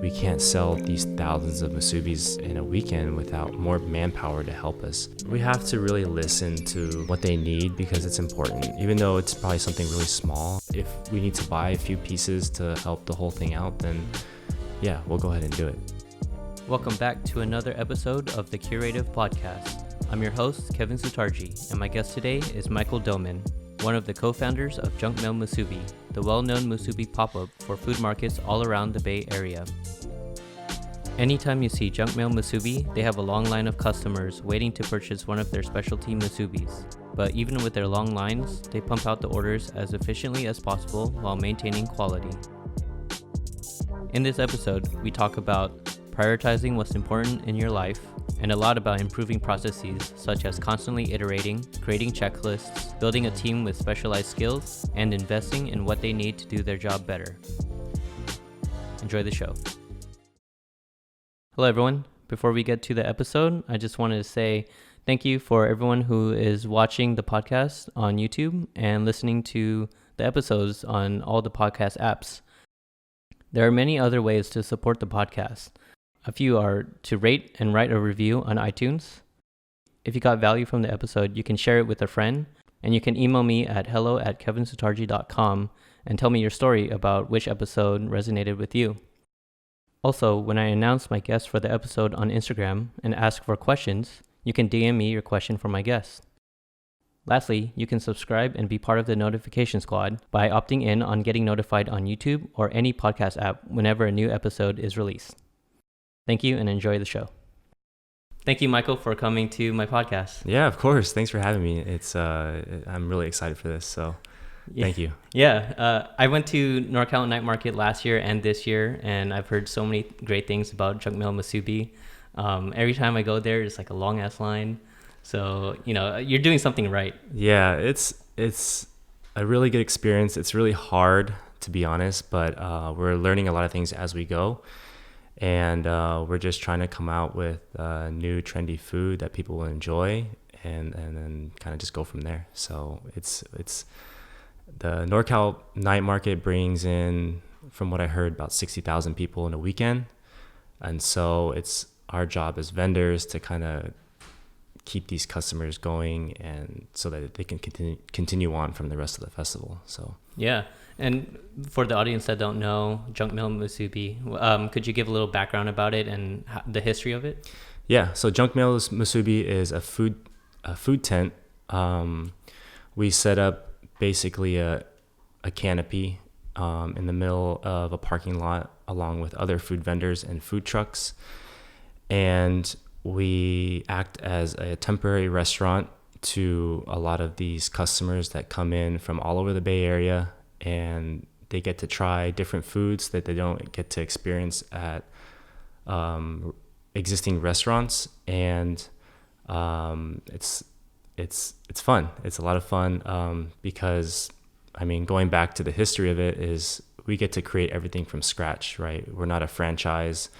we can't sell these thousands of musubis in a weekend without more manpower to help us. We have to really listen to what they need because it's important. Even though it's probably something really small, if we need to buy a few pieces to help the whole thing out, then yeah, we'll go ahead and do it. Welcome back to another episode of the Kurative Podcast. I'm your host, Kevin Sutarji, and my guest today is Michael Domen, one of the co-founders of Junk Mail Musubi, the well-known musubi pop-up for food markets all around the Bay Area. Anytime you see Junk Mail Musubi, they have a long line of customers waiting to purchase one of their specialty musubis. But even with their long lines, they pump out the orders as efficiently as possible while maintaining quality. In this episode, we talk about prioritizing what's important in your life, and a lot about improving processes such as constantly iterating, creating checklists, building a team with specialized skills, and investing in what they need to do their job better. Enjoy the show. Hello everyone. Before we get to the episode, I just wanted to say thank you for everyone who is watching the podcast on YouTube and listening to the episodes on all the podcast apps. There are many other ways to support the podcast. A few are to rate and write a review on iTunes. If you got value from the episode, you can share it with a friend, and you can email me at hello@kevinsutarji.com and tell me your story about which episode resonated with you. Also, when I announce my guest for the episode on Instagram and ask for questions, you can DM me your question for my guest. Lastly, you can subscribe and be part of the notification squad by opting in on getting notified on YouTube or any podcast app whenever a new episode is released. Thank you and enjoy the show. Thank you, Michael, for coming to my podcast. Yeah, of course. Thanks for having me. I'm really excited for this, so thank you. Yeah, I went to NorCal Night Market last year and this year, and I've heard so many great things about Junk Mail Musubi. Every time I go there, it's like a long-ass line. So, you're doing something right. Yeah, it's a really good experience. It's really hard, to be honest, but we're learning a lot of things as we go. And we're just trying to come out with new trendy food that people will enjoy and then kind of just go from there. So it's the NorCal Night Market brings in, from what I heard, about 60,000 people in a weekend. And so it's our job as vendors to kind of keep these customers going and so that they can continue on from the rest of the festival. So yeah. And for the audience that don't know Junk Mail Musubi, could you give a little background about it and the history of it? Yeah, so Junk Mail Musubi is a food tent. We set up basically a canopy in the middle of a parking lot along with other food vendors and food trucks. And we act as a temporary restaurant to a lot of these customers that come in from all over the Bay Area, and they get to try different foods that they don't get to experience at existing restaurants. And it's fun. It's a lot of fun because, going back to the history of it is we get to create everything from scratch, right? We're not a franchise.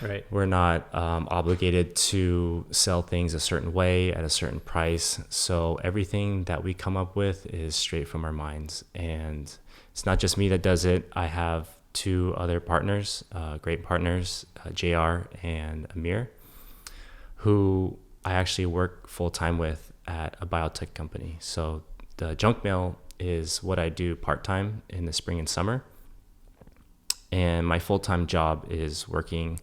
Right. We're not obligated to sell things a certain way at a certain price. So everything that we come up with is straight from our minds. And it's not just me that does it. I have two other partners, great partners, JR and Amir, who I actually work full-time with at a biotech company. So the junk mail is what I do part-time in the spring and summer. And my full-time job is working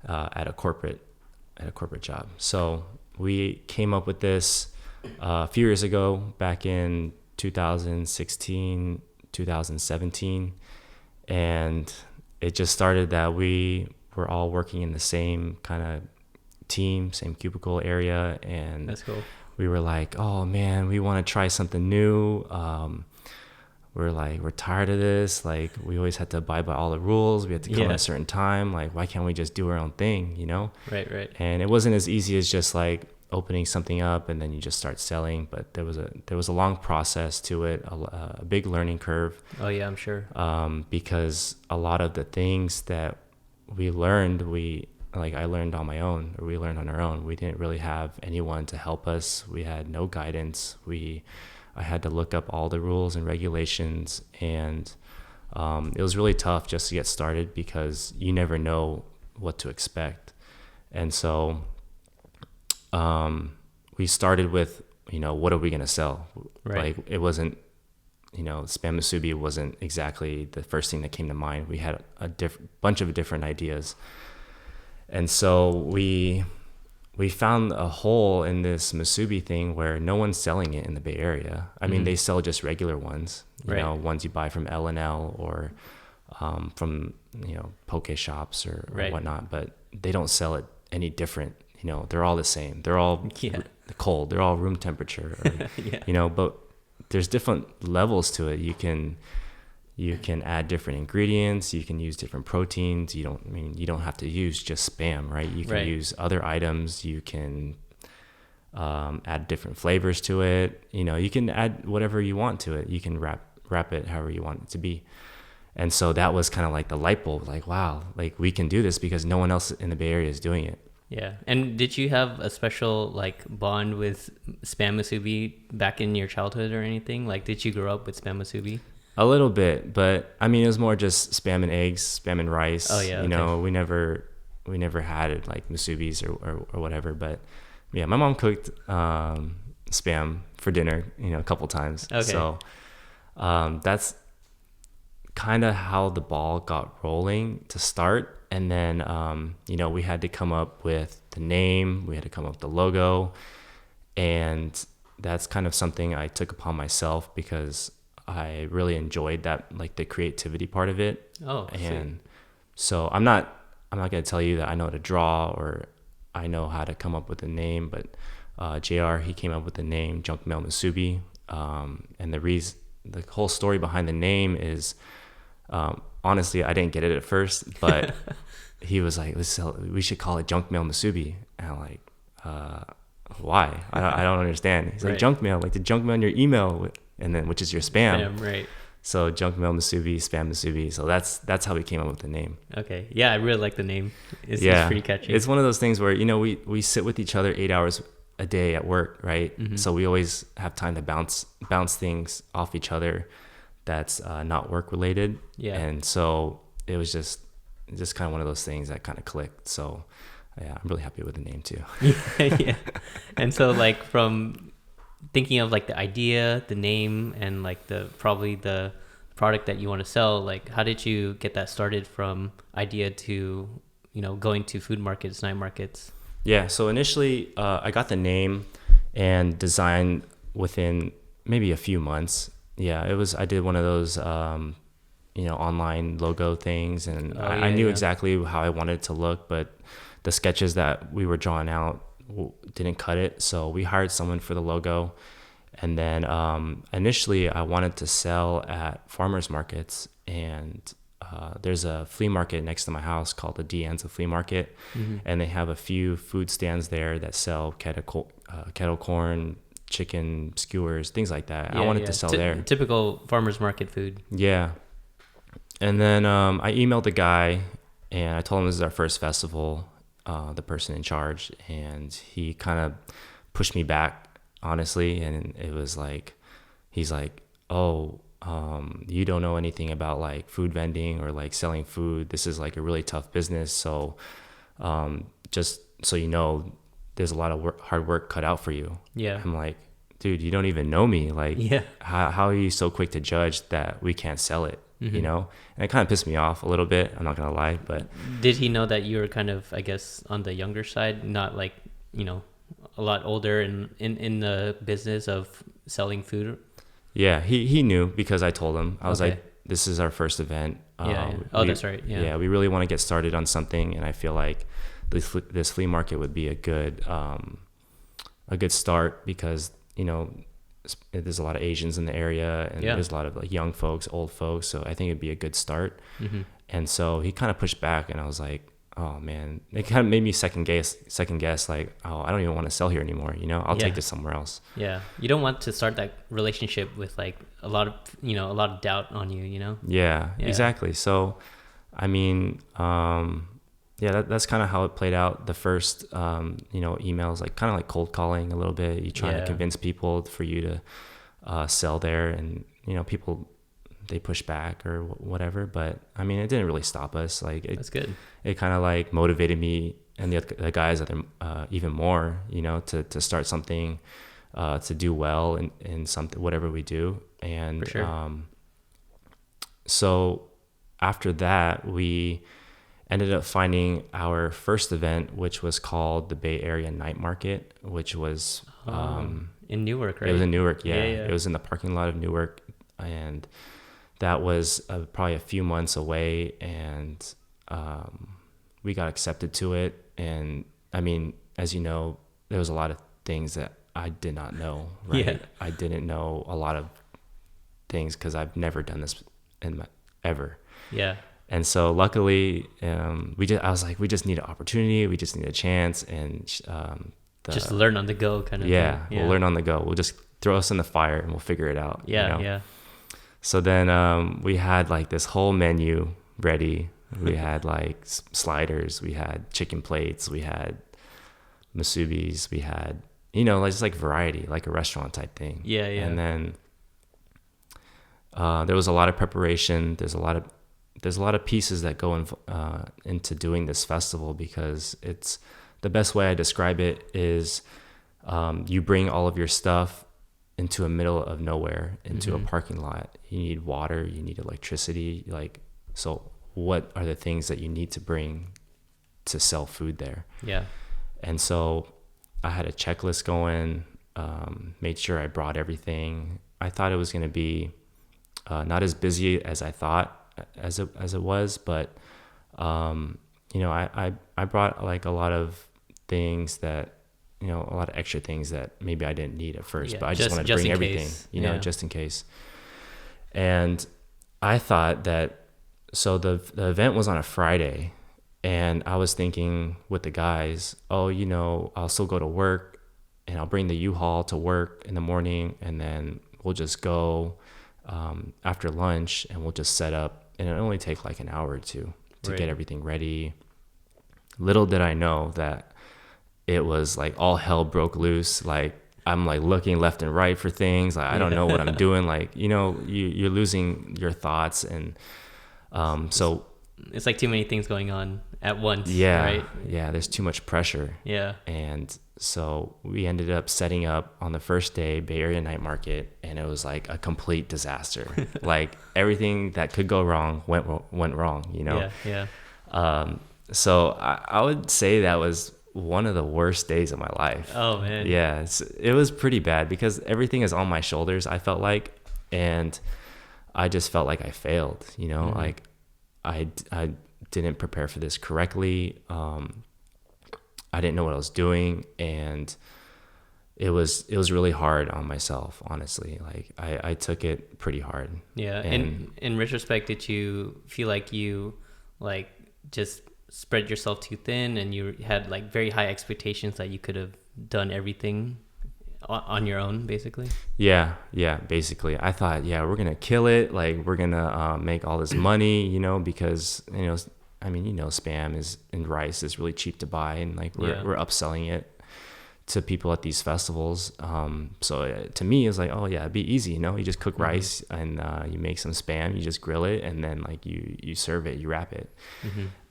at a corporate job. So we came up with this a few years ago, back in 2016, 2017, and it just started that we were all working in the same kind of team, same cubicle area, and that's cool. We were like, oh man, we want to try something new. We're tired of this. Like, we always had to abide by all the rules. We had to come at a certain time. Like, why can't we just do our own thing, Right. And it wasn't as easy as just like opening something up and then you just start selling. But there was a long process to it, a big learning curve. Oh yeah, I'm sure. Because a lot of the things that we learned, I learned on my own, or we learned on our own. We didn't really have anyone to help us. We had no guidance. I had to look up all the rules and regulations, and It was really tough just to get started because you never know what to expect. And so we started with, what are we going to sell? Right. Like, it wasn't, Spam Musubi wasn't exactly the first thing that came to mind. We had a bunch of different ideas. And so we found a hole in this musubi thing where no one's selling it in the Bay Area. I mean, they sell just regular ones, ones you buy from L&L or from, poke shops or whatnot, but they don't sell it any different. They're all the same. They're all cold. They're all room temperature, or, but there's different levels to it. You can add different ingredients. You can use different proteins. You don't have to use just Spam, right? You can use other items. You can add different flavors to it. You can add whatever you want to it. You can wrap it however you want it to be. And so that was kind of like the light bulb, like, wow, like we can do this because no one else in the Bay Area is doing it. Yeah. And did you have a special like bond with Spam Musubi back in your childhood or anything? Like, did you grow up with Spam Musubi? A little bit, but I mean, it was more just Spam and eggs, Spam and rice. Oh yeah. We never had it like musubis or whatever. But yeah, my mom cooked Spam for dinner, a couple times. Okay. So that's kind of how the ball got rolling to start. And then, we had to come up with the name, we had to come up with the logo. And that's kind of something I took upon myself because I really enjoyed that, like the creativity part of it. Oh, and so I'm not going to tell you that I know how to draw or I know how to come up with a name, but JR, he came up with the name Junk Mail Musubi. And the whole story behind the name is, honestly, I didn't get it at first, but he was like, we should call it Junk Mail Musubi. And I'm like, why? I don't understand. He's like, junk mail, like the junk mail in your email, and then which is your spam. Right. So Junk Mail Musubi, Spam Musubi. So that's how we came up with the name. Okay. Yeah, I really like the name. It's pretty catchy. It's one of those things where, we sit with each other 8 hours a day at work, right? Mm-hmm. So we always have time to bounce things off each other that's not work related. Yeah. And so it was just kind of one of those things that kind of clicked. So yeah, I'm really happy with the name too. Yeah. And so like from thinking of like the idea, the name, and like probably the product that you want to sell, like how did you get that started from idea to, going to food markets, night markets? Yeah. So initially I got the name and design within maybe a few months. Yeah, I did one of those, online logo things, and I knew exactly how I wanted it to look, but the sketches that we were drawing out didn't cut it. So we hired someone for the logo. And then initially I wanted to sell at farmers markets, and there's a flea market next to my house called the Deanza Flea Market. Mm-hmm. And they have a few food stands there that sell kettle corn, chicken skewers, things like that. I wanted to sell there. Typical farmers market food. Yeah. And then I emailed the guy and I told him this is our first festival, the person in charge, and he kind of pushed me back, honestly. And it was like, he's like, oh, you don't know anything about like food vending or like selling food. This is like a really tough business. So just so you know, there's a lot of hard work cut out for you. Yeah. I'm like, dude, you don't even know me. Like, how are you so quick to judge that we can't sell it? Mm-hmm. And it kind of pissed me off a little bit. I'm not going to lie, but did he know that you were kind of, I guess, on the younger side, not like, a lot older in the business of selling food? Yeah, he knew because I told him. I was like, this is our first event. That's right. Yeah, we really want to get started on something, and I feel like this flea market would be a good start because there's a lot of Asians in the area, and there's a lot of like young folks, old folks. So I think it'd be a good start. Mm-hmm. And so he kind of pushed back, and I was like, oh man, it kind of made me second guess, like, oh, I don't even want to sell here anymore. I'll take this somewhere else. Yeah. You don't want to start that relationship with like a lot of doubt on you, Yeah, exactly. So, I mean, that's kind of how it played out. The first, emails, like kind of like cold calling a little bit. You trying to convince people for you to sell there, and people they pushed back or whatever. But I mean, it didn't really stop us. Like That's good. It kind of like motivated me and the guys even more, you know, to start something, to do well in something, whatever we do. And For sure. So after that, we ended up finding our first event, which was called the Bay Area Night Market, which was in Newark, right? It was in Newark, yeah. Yeah. It was in the parking lot of Newark, and that was probably a few months away, and we got accepted to it. And I mean, as you know, there was a lot of things that I did not know, right? Yeah. I didn't know a lot of things because I've never done this ever. Yeah. And so luckily, I was like, we just need an opportunity. We just need a chance. And just learn on the go kind of thing. Yeah. We'll learn on the go. We'll just throw us in the fire and we'll figure it out. Yeah. You know? Yeah. So then we had like this whole menu ready. We had like sliders. We had chicken plates. We had musubis. We had, you know, just like variety, like a restaurant type thing. Yeah. Yeah. And then there was a lot of preparation. There's a lot of pieces that go into doing this festival, because it's the best way I describe it is you bring all of your stuff into a middle of nowhere, into a parking lot. You need water, you need electricity. Like, so what are the things that you need to bring to sell food there? Yeah. And so I had a checklist going, made sure I brought everything. I thought it was going to be not as busy as I thought as it was, but you know, I brought like a lot of things that, you know, a lot of extra things that maybe I didn't need at first, but I just wanted to bring everything, you know, just in case. And I thought that, so the event was on a Friday, and I was thinking with the guys, oh, you know, I'll still go to work and I'll bring the U-Haul to work in the morning, and then we'll just go after lunch and we'll just set up, and it'll only take like an hour or two to get everything ready. Little did I know that it was like all hell broke loose. Like, I'm like looking left and right for things. Like, I don't know what I'm doing. Like, you know, you're losing your thoughts. And so it's like too many things going on at once. Yeah. Right? Yeah. There's too much pressure. Yeah. And so we ended up setting up on the first day, Bay Area Night Market, and it was like a complete disaster. Like, everything that could go wrong went wrong, you know? Yeah. Yeah. So I would say that was one of the worst days of my life. Oh man. Yeah, it was pretty bad because everything is on my shoulders, I felt like, and I just felt like I failed, you know, like I didn't prepare for this correctly. I didn't know what I was doing, and it was really hard on myself, honestly. Like, I took it pretty hard. Yeah. And in retrospect, did you feel like you like just spread yourself too thin, and you had like very high expectations that you could have done everything on your own, basically? Yeah, basically. I thought, we're gonna kill it, like we're gonna make all this money, you know, because, you know, I mean, you know, spam and rice is really cheap to buy, and like we're upselling it to people at these festivals. So to me, it's like, oh yeah, it'd be easy, you know, you just cook rice and you make some spam, you just grill it, and then like you serve it, you wrap it.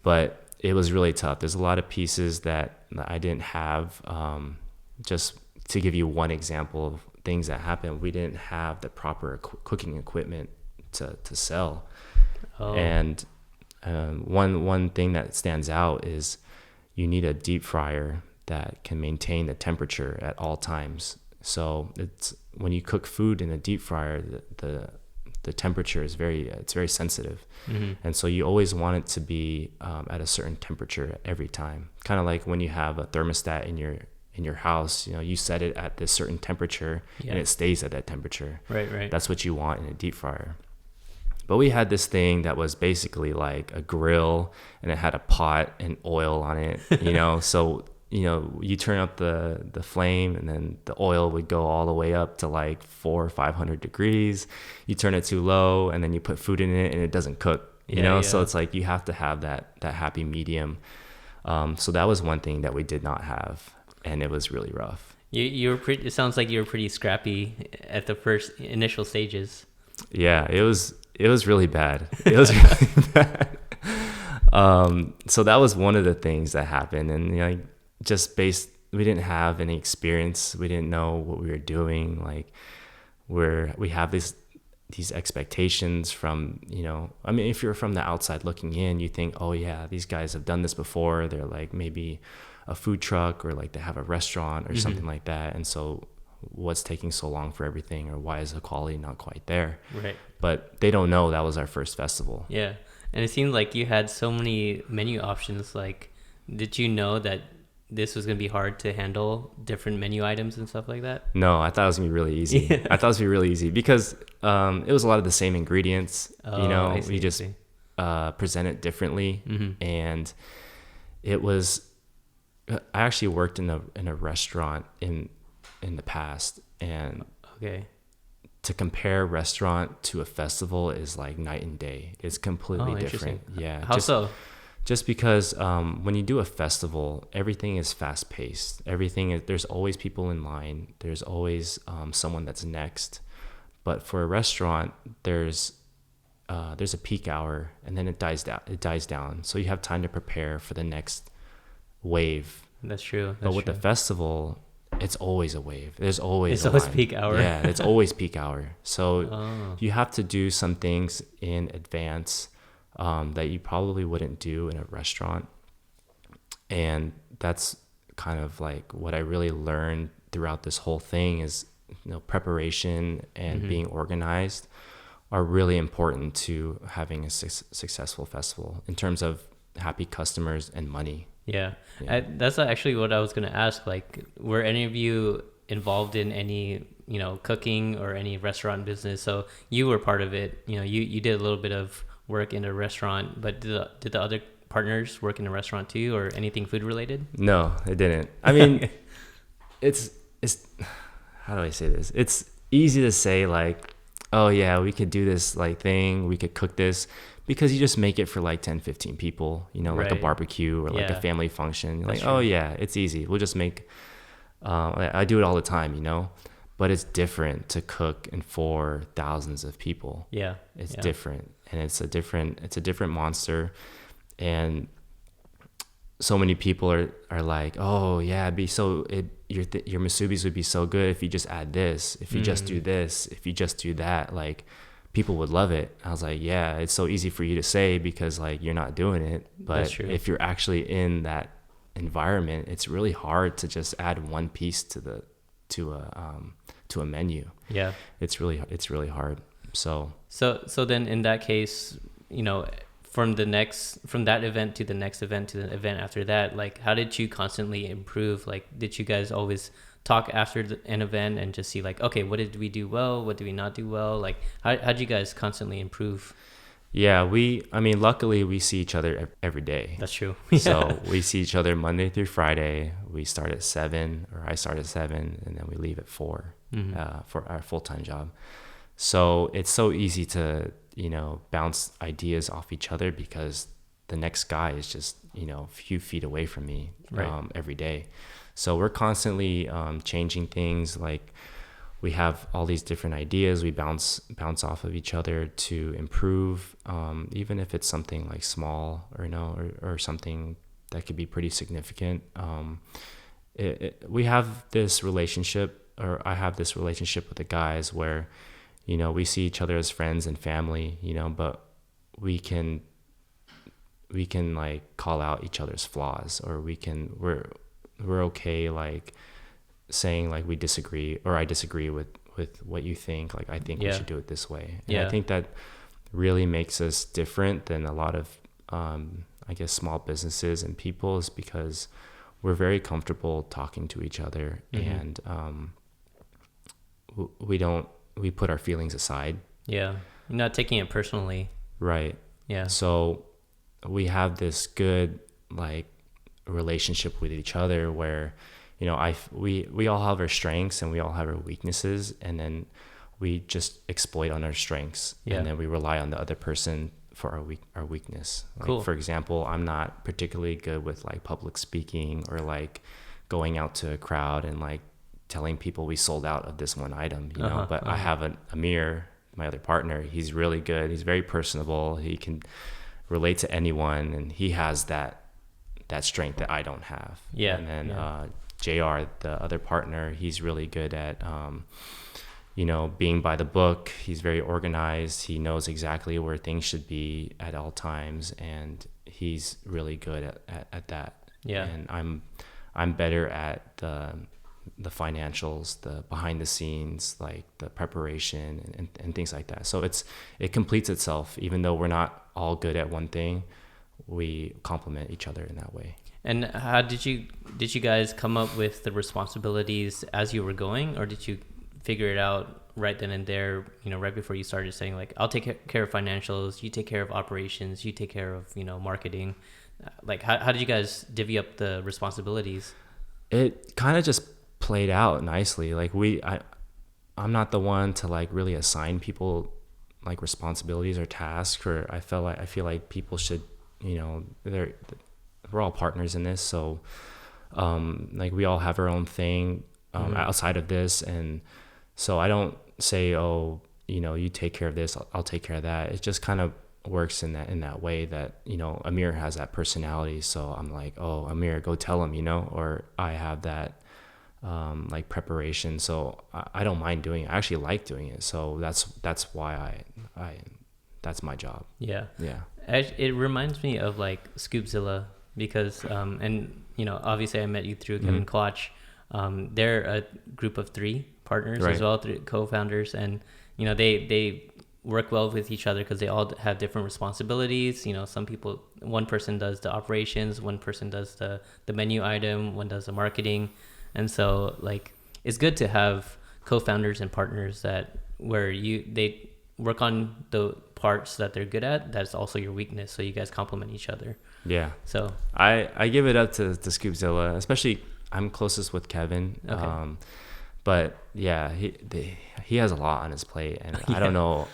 But it was really tough. There's a lot of pieces that I didn't have. Just to give you one example of things that happened, we didn't have the proper cooking equipment to sell. And one thing that stands out is you need a deep fryer that can maintain the temperature at all times. So it's when you cook food in a deep fryer, the temperature is very sensitive. And so you always want it to be at a certain temperature every time. Kind of like when you have a thermostat in your house, you know, you set it at this certain temperature and it stays at that temperature. Right. That's what you want in a deep fryer. But we had this thing that was basically like a grill, and it had a pot and oil on it, you know. So, you know, you turn up the flame, and then the oil would go all the way up to like 400 or 500 degrees. You turn it too low, and then you put food in it, and it doesn't cook, you know. So it's like you have to have that happy medium. So that was one thing that we did not have, and it was really rough. You were pretty. It sounds like you were pretty scrappy at the first initial stages. Yeah, it was it was really bad. It was really bad. So that was one of the things that happened, and you know, we didn't have any experience. We didn't know what we were doing. Like we have these expectations from, you know, I mean, if you're from the outside looking in, you think, oh yeah, these guys have done this before. They're like maybe a food truck, or like they have a restaurant or something like that. And so what's taking so long for everything, or why is the quality not quite there? Right. But they don't know that was our first festival. Yeah. And it seemed like you had so many menu options. Like, did you know that this was going to be hard to handle different menu items and stuff like that? No, I thought it was going to be really easy. Yeah. I thought it was going to be really easy because it was a lot of the same ingredients. You know, we just present it differently. And it was, I actually worked in a restaurant in the past, and to compare restaurant to a festival is like night and day. It's completely different. Yeah. How so? Just because when you do a festival, everything is fast paced. There's always people in line. There's always someone that's next. But for a restaurant, there's a peak hour, and then it dies down. So you have time to prepare for the next wave. That's true. But with the festival, it's always a wave. There's always peak hour. Yeah, it's always peak hour. So you have to do some things in advance that you probably wouldn't do in a restaurant. And that's kind of like what I really learned throughout this whole thing is, you know, preparation and being organized are really important to having a successful festival in terms of happy customers and money. Yeah. That's actually what I was going to ask. Like, were any of you involved in any, you know, cooking or any restaurant business? So you were part of it. You know, you did a little bit of work in a restaurant, but did the other partners work in a restaurant too, or anything food related? No, it didn't. I mean, it's how do I say this? It's easy to say like, oh yeah, we could do this like thing, we could cook this, because you just make it for like 10, 15 people, you know, like a barbecue or like a family function. You're like, true. Oh yeah, it's easy. We'll just make, I do it all the time, you know, but it's different to cook and for thousands of people. Yeah. It's different, and it's a different monster. And so many people are like, oh yeah, your musubis would be so good if you just add this, if you just do this, if you just do that, like people would love it. I was like, yeah, it's so easy for you to say because like you're not doing it, but if you're actually in that environment, it's really hard to just add one piece to a menu. Yeah, it's really hard. So then in that case, you know, from that event to the next event to the event after that, like how did you constantly improve? Like, did you guys always talk after an event and just see like, okay, what did we do well? What did we not do well? Like, how'd you guys constantly improve? Yeah, luckily we see each other every day. That's true. So we see each other Monday through Friday. We start at 7, or I start at 7, and then we leave at 4 for our full-time job. So it's so easy to, you know, bounce ideas off each other because the next guy is just, you know, a few feet away from me every day. So we're constantly changing things. Like we have all these different ideas. We bounce off of each other to improve, even if it's something like small or something that could be pretty significant. We have this relationship, or I have this relationship with the guys where, you know, we see each other as friends and family, you know, but we can like call out each other's flaws, or we're okay like saying like we disagree, or I disagree with what you think. Like I think we should do it this way. And I think that really makes us different than a lot of I guess small businesses and people, is because we're very comfortable talking to each other, and we put our feelings aside. Yeah. You're not taking it personally. Right. Yeah. So we have this good like relationship with each other where, you know, we all have our strengths and we all have our weaknesses, and then we just exploit on our strengths, and then we rely on the other person for our weakness. Like, cool. For example, I'm not particularly good with like public speaking or like going out to a crowd and like telling people we sold out of this one item, you know, but I have a mirror my other partner, he's really good. He's very personable. He can relate to anyone, and he has that strength that I don't have. Yeah. And then JR, the other partner, he's really good at being by the book. He's very organized. He knows exactly where things should be at all times, and he's really good at that. Yeah. And I'm better at the financials, the behind the scenes, like the preparation and things like that. So it completes itself. Even though we're not all good at one thing, we complement each other in that way. And how did you guys come up with the responsibilities as you were going, or did you figure it out right then and there, right before you started, saying like, I'll take care of financials, you take care of operations, you take care of, marketing? Like, how did you guys divvy up the responsibilities? It kind of just played out nicely. Like I'm not the one to like really assign people like responsibilities or tasks, or I feel like people should, we're all partners in this. So, like we all have our own thing, outside of this. And so I don't say, oh, you take care of this, I'll take care of that. It just kind of works in that way that, Amir has that personality. So I'm like, oh, Amir, go tell him, or I have that, like preparation. So I don't mind doing it. I actually like doing it. So that's why that's my job. Yeah. Yeah. It reminds me of like Scoopzilla, because, obviously I met you through Kevin Klotch. They're a group of 3 partners, right, as well, 3 co-founders, and they work well with each other because they all have different responsibilities. One person does the operations, one person does the menu item, one does the marketing. And so like it's good to have co-founders and partners where they work on the parts that they're good at, that's also your weakness, so you guys complement each other. Yeah. So I give it up to Scoopzilla, especially I'm closest with Kevin. Okay. But yeah, he has a lot on his plate, and yeah. I don't know.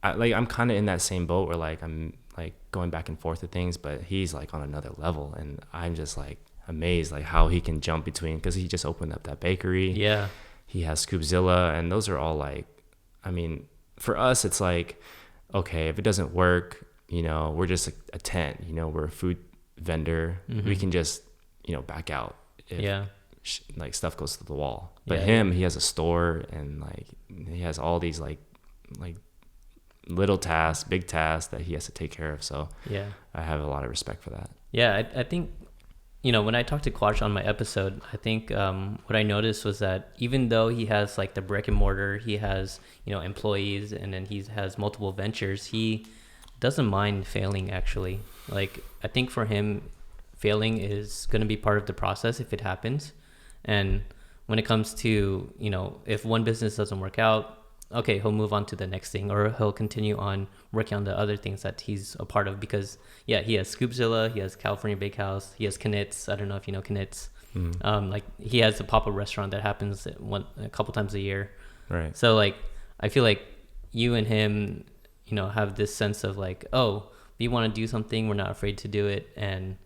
I'm kind of in that same boat where like I'm like going back and forth with things, but he's like on another level, and I'm just like amazed like how he can jump between, because he just opened up that bakery. Yeah. He has Scoopzilla, and those are all like, I mean, for us it's like, okay, if it doesn't work, we're just a tent, we're a food vendor. Mm-hmm. We can just, back out if like stuff goes to the wall. But he has a store, and like he has all these like little tasks, big tasks that he has to take care of. So yeah, I have a lot of respect for that. Yeah, I think, when I talked to Quash on my episode, I think what I noticed was that even though he has like the brick and mortar, he has, employees, and then he has multiple ventures, he doesn't mind failing, actually. Like, I think for him, failing is going to be part of the process if it happens. And when it comes to, if one business doesn't work out, okay, he'll move on to the next thing, or he'll continue on working on the other things that he's a part of. Because he has Scoopzilla, he has California Bakehouse, he has Knits. I don't know if you know Knits. Mm-hmm. Like he has a pop-up restaurant that happens a couple times a year. Right. So like, I feel like you and him, have this sense of like, oh, we want to do something, we're not afraid to do it. And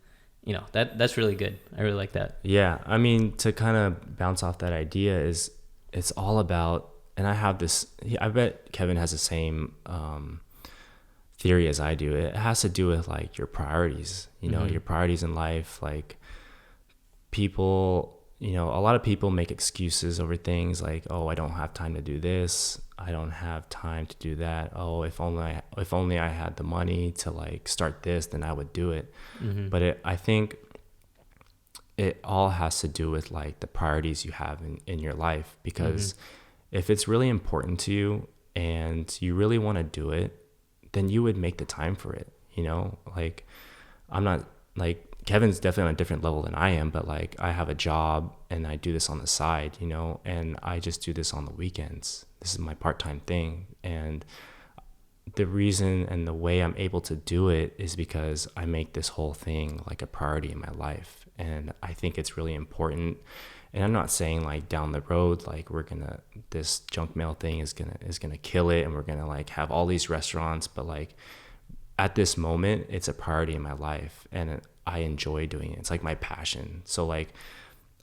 that's really good. I really like that. Yeah. I mean, to kind of bounce off that idea is, it's all about, and I have this, I bet Kevin has the same theory as I do. It has to do with like your priorities, mm-hmm. your priorities in life. Like people, a lot of people make excuses over things like, oh, I don't have time to do this, I don't have time to do that. Oh, if only I had the money to like start this, then I would do it. Mm-hmm. But I think it all has to do with like the priorities you have in your life, because mm-hmm. if it's really important to you and you really want to do it, then you would make the time for it. Like I'm not like, Kevin's definitely on a different level than I am, but like I have a job and I do this on the side, and I just do this on the weekends. This is my part-time thing. And the reason and the way I'm able to do it is because I make this whole thing like a priority in my life. And I think it's really important. And I'm not saying like down the road, like this junk mail thing is gonna kill it, and we're gonna like have all these restaurants, but like at this moment, it's a priority in my life, and I enjoy doing it. It's like my passion. So like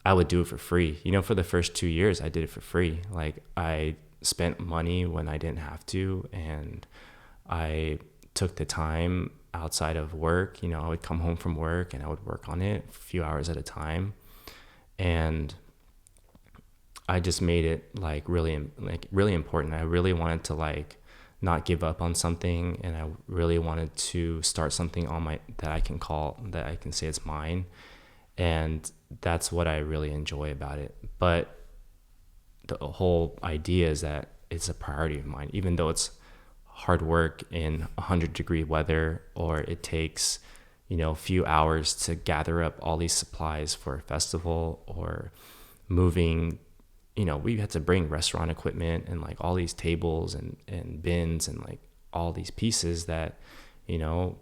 I would do it for free. For the first 2 years I did it for free. Like I spent money when I didn't have to, and I took the time outside of work. You know, I would come home from work and I would work on it a few hours at a time, and I just made it like really important. I really wanted to like not give up on something, and I really wanted to start something on my that I can say it's mine, and that's what I really enjoy about it. But the whole idea is that it's a priority of mine, even though it's hard work in 100-degree weather, or it takes, you know, a few hours to gather up all these supplies for a festival, or moving, you know, we had to bring restaurant equipment and like all these tables and bins and like all these pieces that, you know,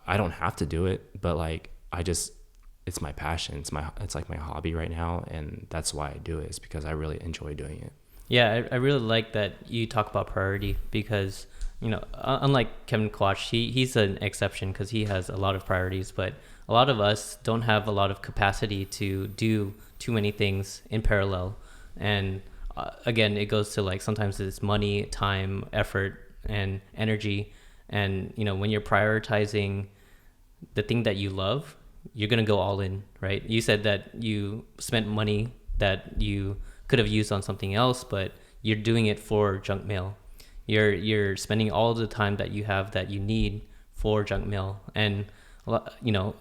I don't have to do it, but like it's my passion. It's like my hobby right now, and that's why I do it, is because I really enjoy doing it. Yeah, I really like that you talk about priority, because, you know, unlike Kevin Quach, he's an exception because he has a lot of priorities, but a lot of us don't have a lot of capacity to do too many things in parallel. And again, it goes to like, sometimes it's money, time, effort, and energy. And, you know, when you're prioritizing the thing that you love, you're going to go all in, right? You said that you spent money that you could have used on something else, but you're doing it for Junk Mail. You're spending all the time that you have that you need for Junk Mail. And, you know,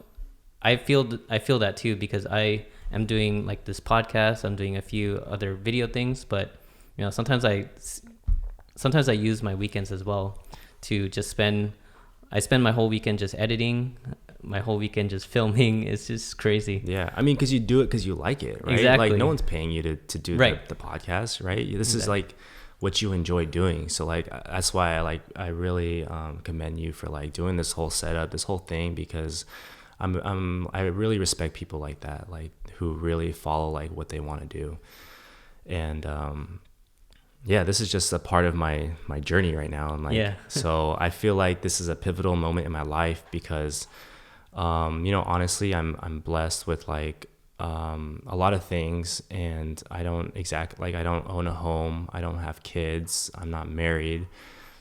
I feel that too, because I am doing like this podcast, I'm doing a few other video things, but, you know, sometimes I use my weekends as well to just I spend my whole weekend just editing, my whole weekend just filming. It's just crazy. Yeah, I mean, because you do it because you like it, right? Exactly. Like, no one's paying you to do right. the podcast, right? This is like what you enjoy doing. So like, that's why I really commend you for like doing this whole setup, this whole thing, because I really respect people like that, like who really follow like what they want to do. And yeah, this is just a part of my journey right now. And like, so I feel like this is a pivotal moment in my life, because you know, honestly, I'm blessed with like a lot of things, and I don't own a home, I don't have kids, I'm not married,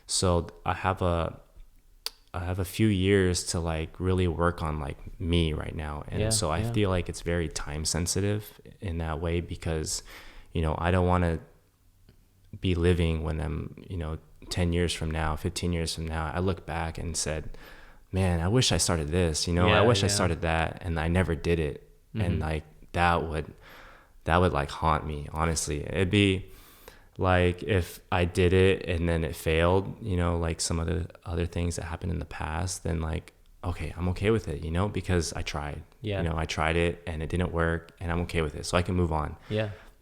so I have a few years to like really work on like me right now. And so I feel like it's very time sensitive in that way, because, you know, I don't want to be living when I'm, you know, 10 years from now, 15 years from now, I look back and said, man, I wish I started this, you know, I wish I started that, and I never did it. Mm-hmm. And like that would like haunt me, honestly. It'd be like if I did it and then it failed, you know, like some of the other things that happened in the past, then like, okay, I'm okay with it, you know, because I tried. You know, I tried it and it didn't work, and I'm okay with it, so I can move on.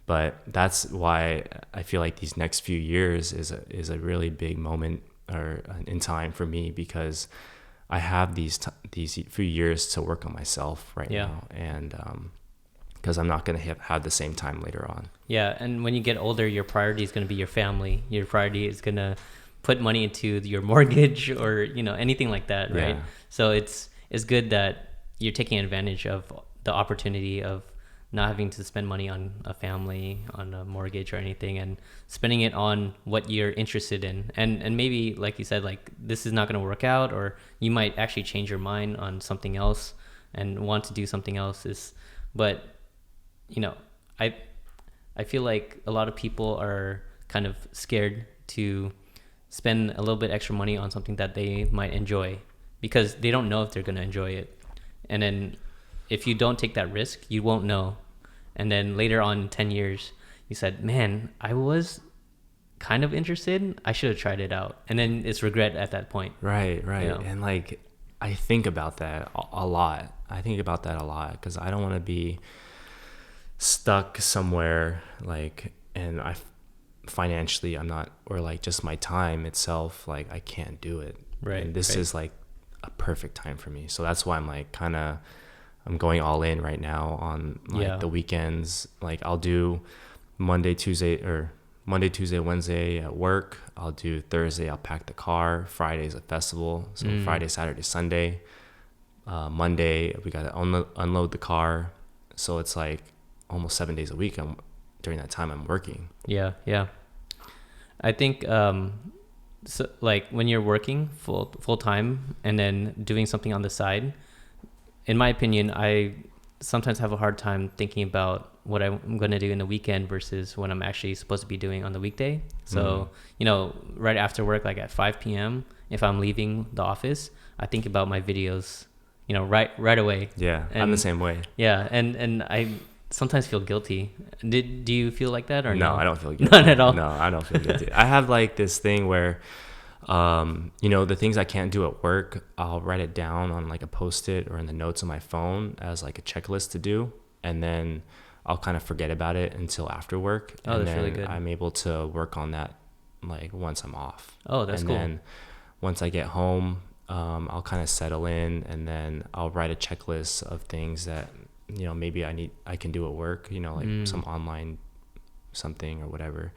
But that's why I feel like these next few years is a really big moment or in time for me, because I have these few years to work on myself right now, and because I'm not going to have the same time later on. Yeah, and when you get older, your priority is going to be your family. Your priority is going to put money into your mortgage, or, you know, anything like that, right? So it's good that you're taking advantage of the opportunity of not having to spend money on a family, on a mortgage or anything, and spending it on what you're interested in. And maybe, like you said, like this is not going to work out, or you might actually change your mind on something else and want to do something else. But, you know, I feel like a lot of people are kind of scared to spend a little bit extra money on something that they might enjoy, because they don't know if they're going to enjoy it. And then if you don't take that risk, you won't know. And then later on in 10 years, you said, man, I was kind of interested, I should have tried it out. And then it's regret at that point. Right. You know? And like, I think about that a lot. Because I don't want to be stuck somewhere, like, and financially I'm not, or like just my time itself, like I can't do it. And this is like a perfect time for me. So that's why I'm like I'm going all in right now on like the weekends. Like I'll do Monday, Tuesday, Wednesday at work. I'll do Thursday, I'll pack the car. Friday's a festival. So Friday, Saturday, Sunday. Monday, we got to unload the car. So it's like almost 7 days a week. During that time I'm working. Yeah. I think so, like when you're working full time and then doing something on the side, in my opinion, I sometimes have a hard time thinking about what I'm going to do in the weekend versus what I'm actually supposed to be doing on the weekday. So, right after work, like at 5 p.m., if I'm leaving the office, I think about my videos, right away. Yeah, I'm the same way. Yeah, and I sometimes feel guilty. Do you feel like that or no? No, I don't feel guilty. None at all? No, I don't feel guilty. I have like this thing where, the things I can't do at work, I'll write it down on like a Post-it or in the notes on my phone as like a checklist to do. And then I'll kind of forget about it until after work. Oh, and that's then really good. I'm able to work on that like once I'm off. Oh, that's cool. And then once I get home, I'll kind of settle in, and then I'll write a checklist of things that, maybe I can do at work, like some online something or whatever.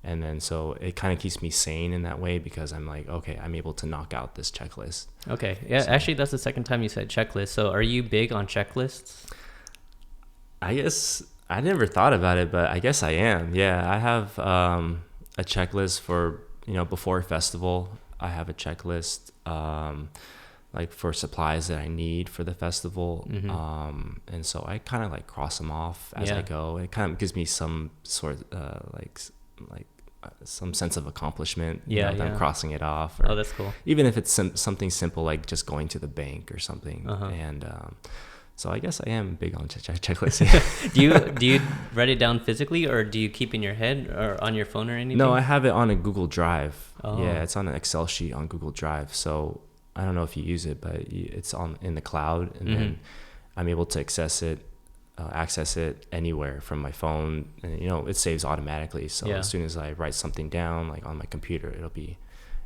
And then so it kind of keeps me sane in that way, because I'm like, okay, I'm able to knock out this checklist. Okay. Yeah, so, actually, that's the second time you said checklist. So are you big on checklists? I guess I never thought about it, but I guess I am. Yeah, I have a checklist for, before a festival. I have a checklist like for supplies that I need for the festival. And so I kind of like cross them off as I go. It kind of gives me some sort of like some sense of accomplishment. That I'm crossing it off. Or that's cool. Even if it's something simple like just going to the bank or something. And so I guess I am big on checklists. Do you write it down physically, or do you keep in your head or on your phone or anything? No, I have it on a Google Drive. Oh. Yeah, it's on an Excel sheet on Google Drive. So I don't know if you use it, but it's in the cloud, and then I'm able to access it anywhere from my phone, and it saves automatically. So as soon as I write something down, like on my computer, it'll be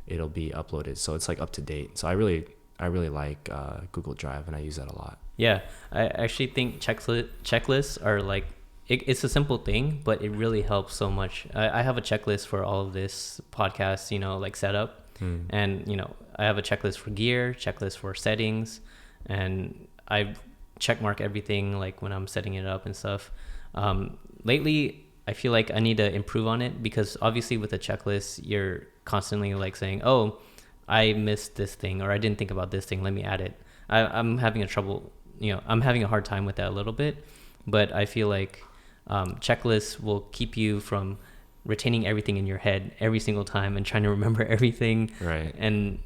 uploaded. So it's like up to date. So I really like Google Drive, and I use that a lot. Yeah, I actually think checklists are like, it's a simple thing, but it really helps so much. I have a checklist for all of this podcast, like setup. And, I have a checklist for gear, checklist for settings, and I check mark everything like when I'm setting it up and stuff. Lately, I feel like I need to improve on it, because obviously with a checklist, you're constantly like saying, oh, I missed this thing, or I didn't think about this thing, let me add it. I'm having I'm having a hard time with that a little bit, but I feel like checklists will keep you from retaining everything in your head every single time and trying to remember everything. Right. And,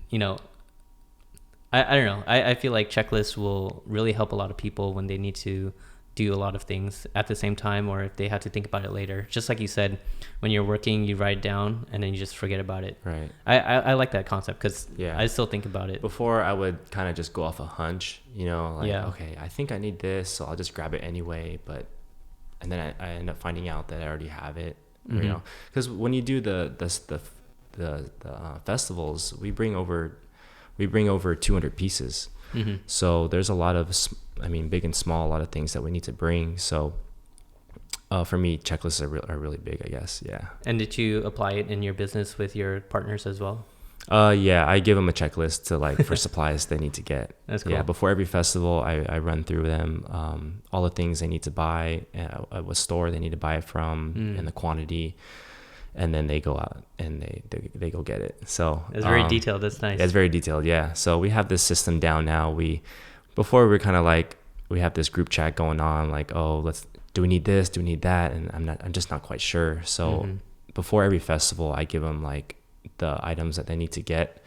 I don't know. I feel like checklists will really help a lot of people when they need to do a lot of things at the same time, or if they have to think about it later. Just like you said, when you're working, you write it down and then you just forget about it. Right. I like that concept, because I still think about it. Before, I would kind of just go off a hunch, okay, I think I need this, so I'll just grab it anyway. And then I end up finding out that I already have it, because when you do the festivals, we bring over 200 pieces. So there's a lot of, big and small, a lot of things that we need to bring. So for me, checklists are really big, I guess. Yeah. And did you apply it in your business with your partners as well? Yeah, I give them a checklist to for supplies they need to get. That's cool. Yeah, before every festival, I run through them, all the things they need to buy, what store they need to buy it from, and the quantity. And then they go out and they go get it. So it's very detailed. That's nice. It's very detailed. Yeah. So we have this system down now. Before we're kind of like, we have this group chat going on, like, oh, do we need this? Do we need that? And I'm just not quite sure. So before every festival, I give them like the items that they need to get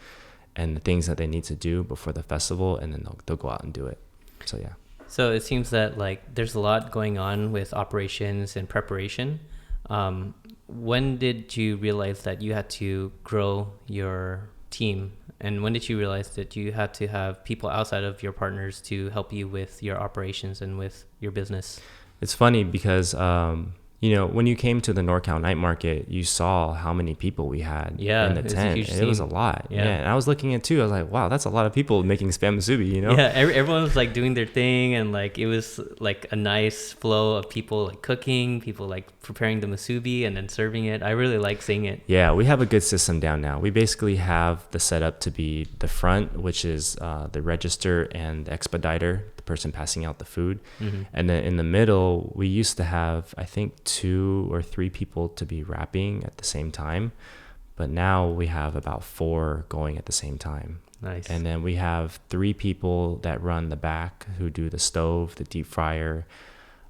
and the things that they need to do before the festival, and then they'll go out and do it. So yeah. So it seems that like there's a lot going on with operations and preparation. When did you realize that you had to grow your team? And when did you realize that you had to have people outside of your partners to help you with your operations and with your business? It's funny because, when you came to the NorCal night market, you saw how many people we had in the tent. It was a lot. Yeah. And I was looking at it too. I was like, wow, that's a lot of people making spam musubi, Yeah, everyone was like doing their thing, and like it was like a nice flow of people like cooking, people like preparing the musubi and then serving it. I really like seeing it. Yeah, we have a good system down now. We basically have the setup to be the front, which is the register and the expediter, the person passing out the food. And then in the middle, we used to have, I think, 2 or 3 people to be wrapping at the same time. But now we have about 4 going at the same time. Nice. And then we have 3 people that run the back who do the stove, the deep fryer.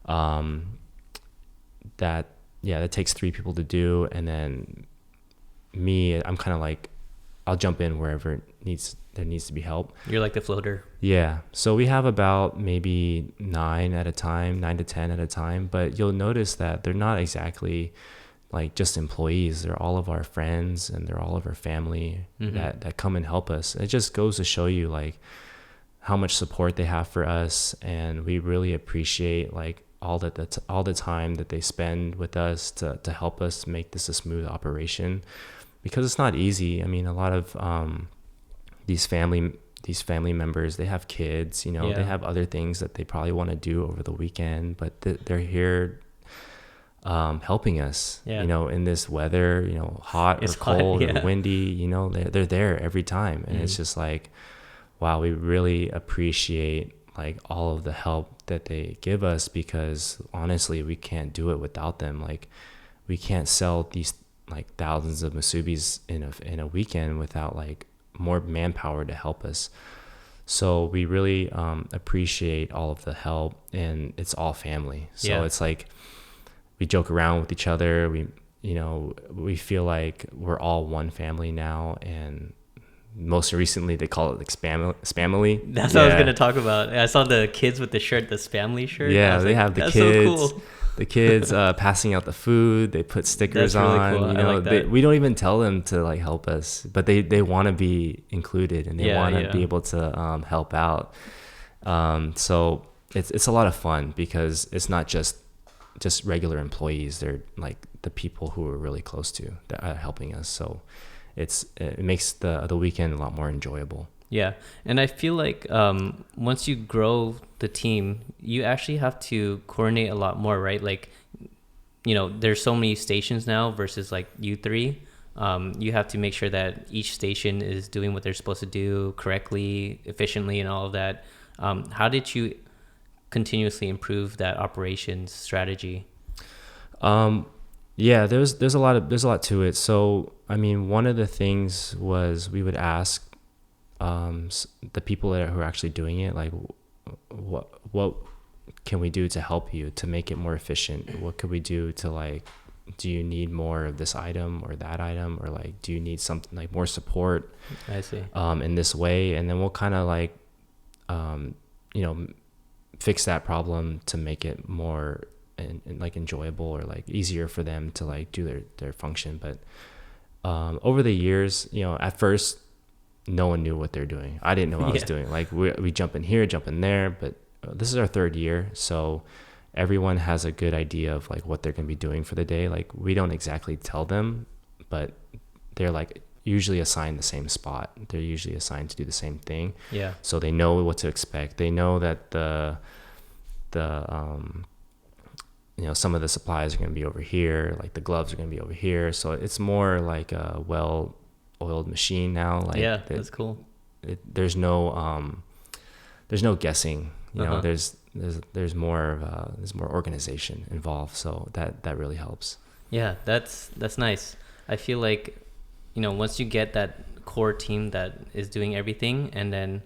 That takes 3 people to do. And then me, I'm kind of like, I'll jump in wherever there needs to be help. You're like the floater. Yeah. So we have about maybe 9 to 10 at a time, but you'll notice that they're not exactly like just employees. They're all of our friends and they're all of our family that come and help us. It just goes to show you like how much support they have for us, and we really appreciate like all the time that they spend with us to help us make this a smooth operation, because it's not easy. I mean, a lot of these family members, they have kids, you know, they have other things that they probably want to do over the weekend, but they're here helping us, you know, in this weather, you know, hot or cold or windy, you know, they're there every time. And it's just like, wow, we really appreciate like all of the help that they give us, because honestly, we can't do it without them. Like, we can't sell these like thousands of musubis in a weekend without like more manpower to help us. So we really appreciate all of the help, and it's all family. So it's like we joke around with each other. We feel like we're all one family now, and most recently they call it like spamily. That's what I was gonna talk about. I saw the kids with the shirt, the spamly shirt. Yeah, they have the that's kids. So cool. The kids passing out the food. They put stickers That's really on. cool. You know, I like that. we don't even tell them to like help us, but they want to be included, and they want to be able to help out. So it's a lot of fun, because it's not just regular employees. They're like the people who we're really close to that are helping us. So it makes the weekend a lot more enjoyable. Yeah. And I feel like once you grow the team, you actually have to coordinate a lot more, right? Like, you know, there's so many stations now versus like you 3. You have to make sure that each station is doing what they're supposed to do correctly, efficiently, and all of that. How did you continuously improve that operations strategy? There's a lot to it. So I mean, one of the things was we would ask the people who are actually doing it, like, what can we do to help you to make it more efficient? What could we do to, like, do you need more of this item or that item, or like, do you need something like more support? I see. In this way, and then we'll kind of like fix that problem to make it more and like enjoyable, or like easier for them to like do their function. But over the years, you know, at first no one knew what they're doing. I didn't know what I was doing. Like, we jump in here, jump in there, but this is our 3rd year, so everyone has a good idea of like what they're going to be doing for the day. Like, we don't exactly tell them, but they're like usually assigned the same spot. They're usually assigned to do the same thing. Yeah. So they know what to expect. They know that some of the supplies are going to be over here, like the gloves are going to be over here. So it's more like a well-oiled machine now. Like, that's cool. There's no guessing. You know, there's more organization involved. So that really helps. Yeah, that's nice. I feel like, you know, once you get that core team that is doing everything, and then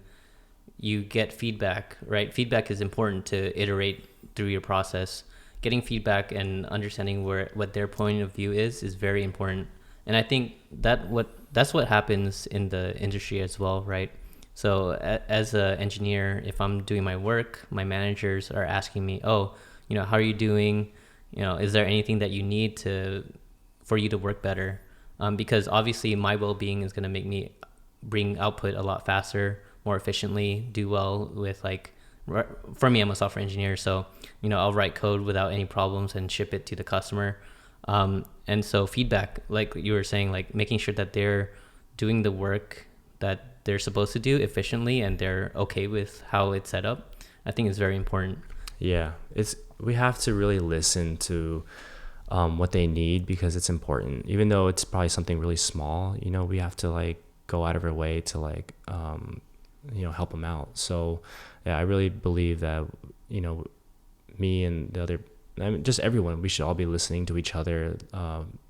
you get feedback, right? Feedback is important to iterate through your process. Getting feedback and understanding what their point of view is very important. And I think that's what happens in the industry as well, right? So as an engineer, if I'm doing my work, my managers are asking me, oh, you know, how are you doing? You know, is there anything that you need for you to work better? Because obviously my well-being is going to make me bring output a lot faster, more efficiently, do well with, like, for me, I'm a software engineer, so, you know, I'll write code without any problems and ship it to the customer. And so feedback, like you were saying, like making sure that they're doing the work that they're supposed to do efficiently and they're okay with how it's set up, I think is very important. Yeah, we have to really listen to what they need, because it's important. Even though it's probably something really small, you know, we have to like go out of our way to like help them out. So yeah, I really believe that, you know, me and the other I mean, just everyone, we should all be listening to each other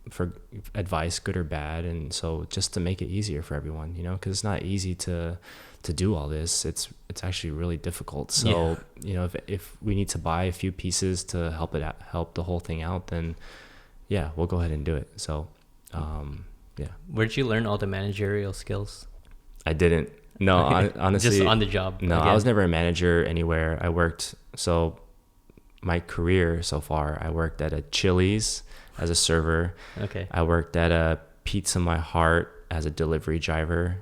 for advice, good or bad. And so just to make it easier for everyone, you know, because it's not easy to do all this. It's actually really difficult. So, you know, if we need to buy a few pieces to help it out, help the whole thing out, then yeah, we'll go ahead and do it. So, yeah. Where did you learn all the managerial skills? I didn't. No, honestly. Just on the job. No, again. I was never a manager anywhere. I worked, so my career so far, I worked at a Chili's as a server. Okay. I worked at a Pizza My Heart as a delivery driver,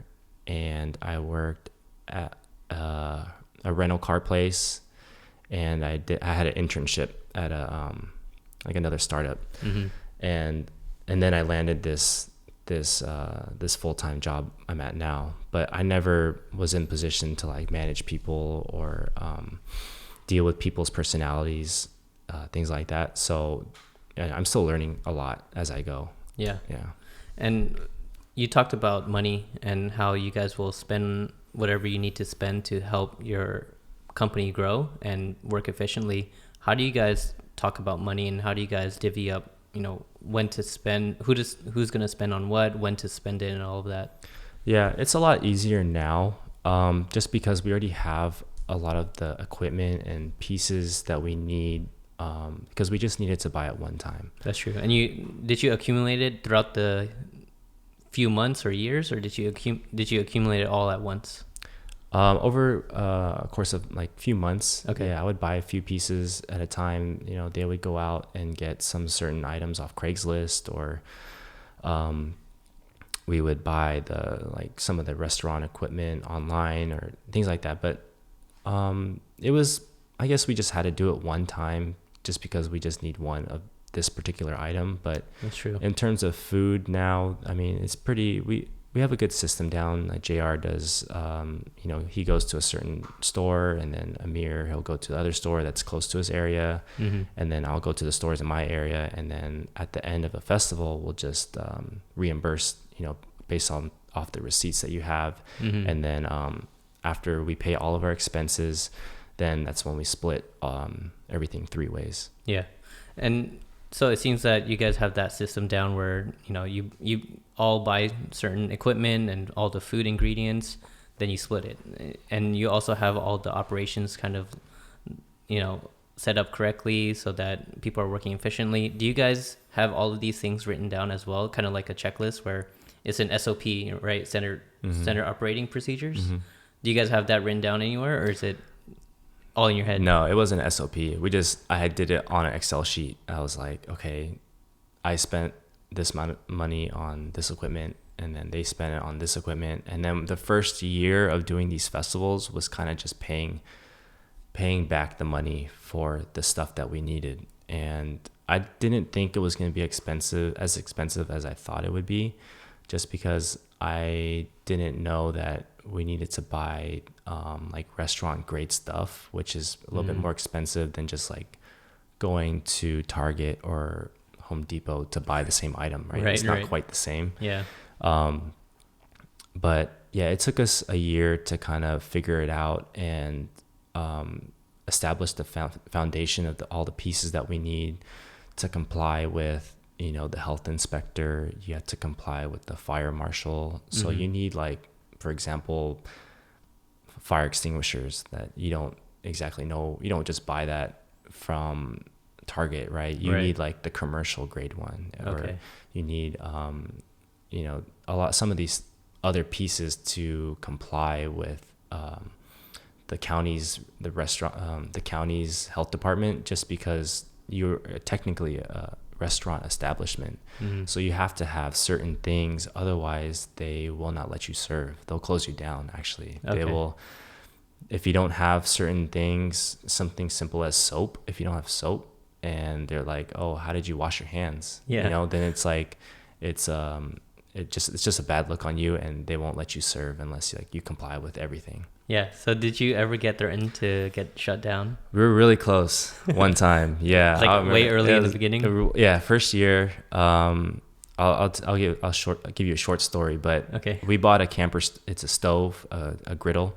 and I worked at a rental car place, and I had an internship at a like another startup, and then I landed this full-time job I'm at now. But I never was in position to like manage people or deal with people's personalities, things like that. So I'm still learning a lot as I go. Yeah. Yeah. And you talked about money and how you guys will spend whatever you need to spend to help your company grow and work efficiently. How do you guys talk about money, and how do you guys divvy up, you know, when to spend, who's going to spend on what, when to spend it, and all of that? Yeah, it's a lot easier now, just because we already have a lot of the equipment and pieces that we need, because we just needed to buy it one time. That's true. And did you accumulate it throughout the few months or years, or did you accumulate it all at once? Over a course of like few months. Okay. Yeah, I would buy a few pieces at a time. You know, they would go out and get some certain items off Craigslist, or we would buy some of the restaurant equipment online or things like that. But it was, I guess we just had to do it one time just because we just need one of this particular item. But that's true. In terms of food now, I mean, it's pretty, we have a good system down. Like JR does, you know, he goes to a certain store, and then Amir, he'll go to the other store that's close to his area. And then I'll go to the stores in my area. And then at the end of a festival, we'll just reimburse, you know, based off the receipts that you have. And then after we pay all of our expenses, then that's when we split everything 3 ways. Yeah. And so it seems that you guys have that system down where, you know, you all buy certain equipment and all the food ingredients, then you split it. And you also have all the operations kind of, you know, set up correctly so that people are working efficiently. Do you guys have all of these things written down as well? Kind of like a checklist where it's an SOP, right? Standard operating procedures. Do you guys have that written down anywhere, or is it all in your head? No, it wasn't an SOP. I did it on an Excel sheet. I was like, okay, I spent this amount of money on this equipment, and then they spent it on this equipment. And then the first year of doing these festivals was kind of just paying back the money for the stuff that we needed. And I didn't think it was going to be expensive as I thought it would be, just because I didn't know that we needed to buy like restaurant grade stuff, which is a little bit more expensive than just like going to Target or Home Depot to buy the same item, right? It's not quite the same. Yeah. But yeah, it took us a year to kind of figure it out and establish the foundation of all the pieces that we need to comply with, you know, the health inspector. You have to comply with the fire marshal. So you need, like, for example, fire extinguishers that you don't exactly know. You don't just buy that from Target, right? You need like the commercial grade one, or you need, you know, some of these other pieces to comply with the county's health department, just because you're technically a restaurant establishment. So you have to have certain things, otherwise they will not let you serve. They'll close you down, actually. They will, if you don't have certain things, something simple as soap, if you don't have soap, and they're like, oh, how did you wash your hands? You know, then it's like, it's just a bad look on you, and they won't let you serve unless you comply with everything. Yeah. So did you ever get threatened to get shut down? We were really close one time. Yeah. Like way early in the beginning? Yeah. First year. I'll give you a short story, but we bought a camper. It's a stove, a griddle,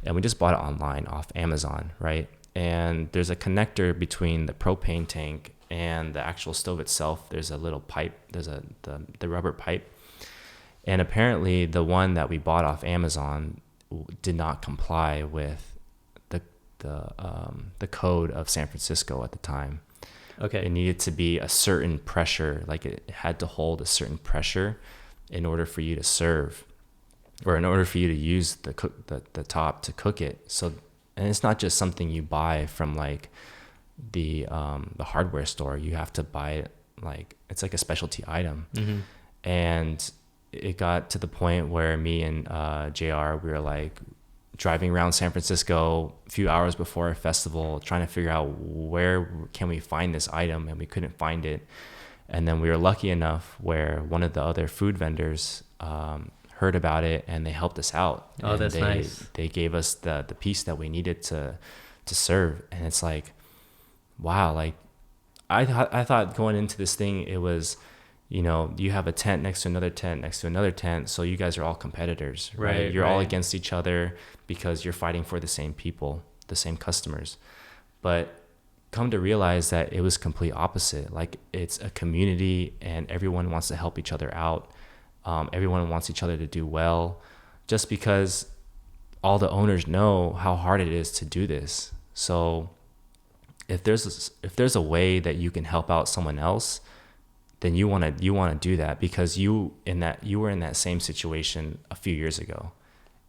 and we just bought it online off Amazon, right? and there's a connector between the propane tank and the actual stove itself. There's a little pipe. There's the rubber pipe. And apparently the one that we bought off Amazon did not comply with the code of San Francisco at the time. Okay. It needed to be a certain pressure, like it had to hold a certain pressure in order for you to serve, or in order for you to use the top to cook it. So, and it's not just something you buy from like the hardware store. You have to buy it, like it's like a specialty item. Mm-hmm. And it got to the point where me and JR, we were like driving around San Francisco a few hours before a festival, trying to figure out where can we find this item, and we couldn't find it. And then we were lucky enough where one of the other food vendors heard about it, and they helped us out. Oh, and that's nice. They gave us the piece that we needed to serve. And it's like, wow, like I thought going into this thing, it was, you know, you have a tent next to another tent next to another tent, so you guys are all competitors, right? You're all against each other because you're fighting for the same people, the same customers. But come to realize that it was complete opposite. Like, it's a community and everyone wants to help each other out. Everyone wants each other to do well, just because all the owners know how hard it is to do this. So if there's a way that you can help out someone else, then you want to do that, because you were in that same situation a few years ago.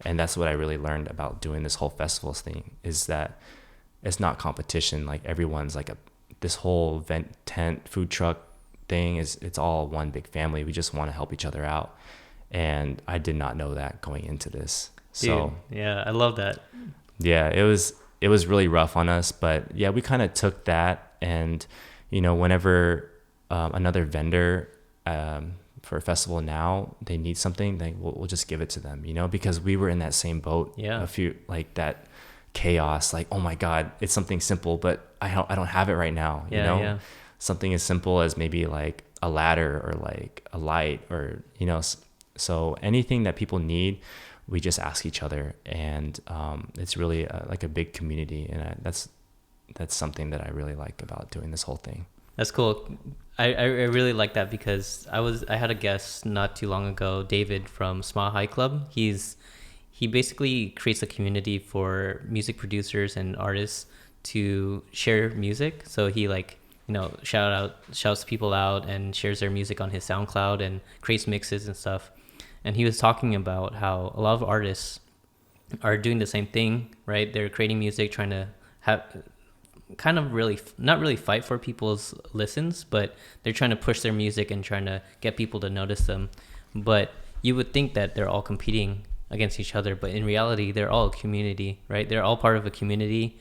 And that's what I really learned about doing this whole festivals thing, is that it's not competition. Like, everyone's like this whole tent food truck thing it's all one big family. We just want to help each other out. And I did not know that going into this. So dude, yeah, I love that. Yeah, it was really rough on us, but yeah, we kind of took that, and you know, whenever another vendor for a festival now, they need something, then we'll just give it to them, you know, because we were in that same boat. Yeah. A few, like, that chaos, like, oh my God, it's something simple, but I don't have it right now. Yeah, you know, yeah. Something as simple as maybe like a ladder or like a light, or, you know, so anything that people need, we just ask each other. And it's really like a big community. And that's something that I really like about doing this whole thing. That's cool. I really like that, because I had a guest not too long ago, David from Smile High Club. He basically creates a community for music producers and artists to share music. So he, like, you know, shouts people out and shares their music on his SoundCloud and creates mixes and stuff. And he was talking about how a lot of artists are doing the same thing, right? They're creating music, trying to have kind of really not really fight for people's listens, but they're trying to push their music and trying to get people to notice them. But you would think that they're all competing against each other, but in reality, they're all a community, right? They're all part of a community,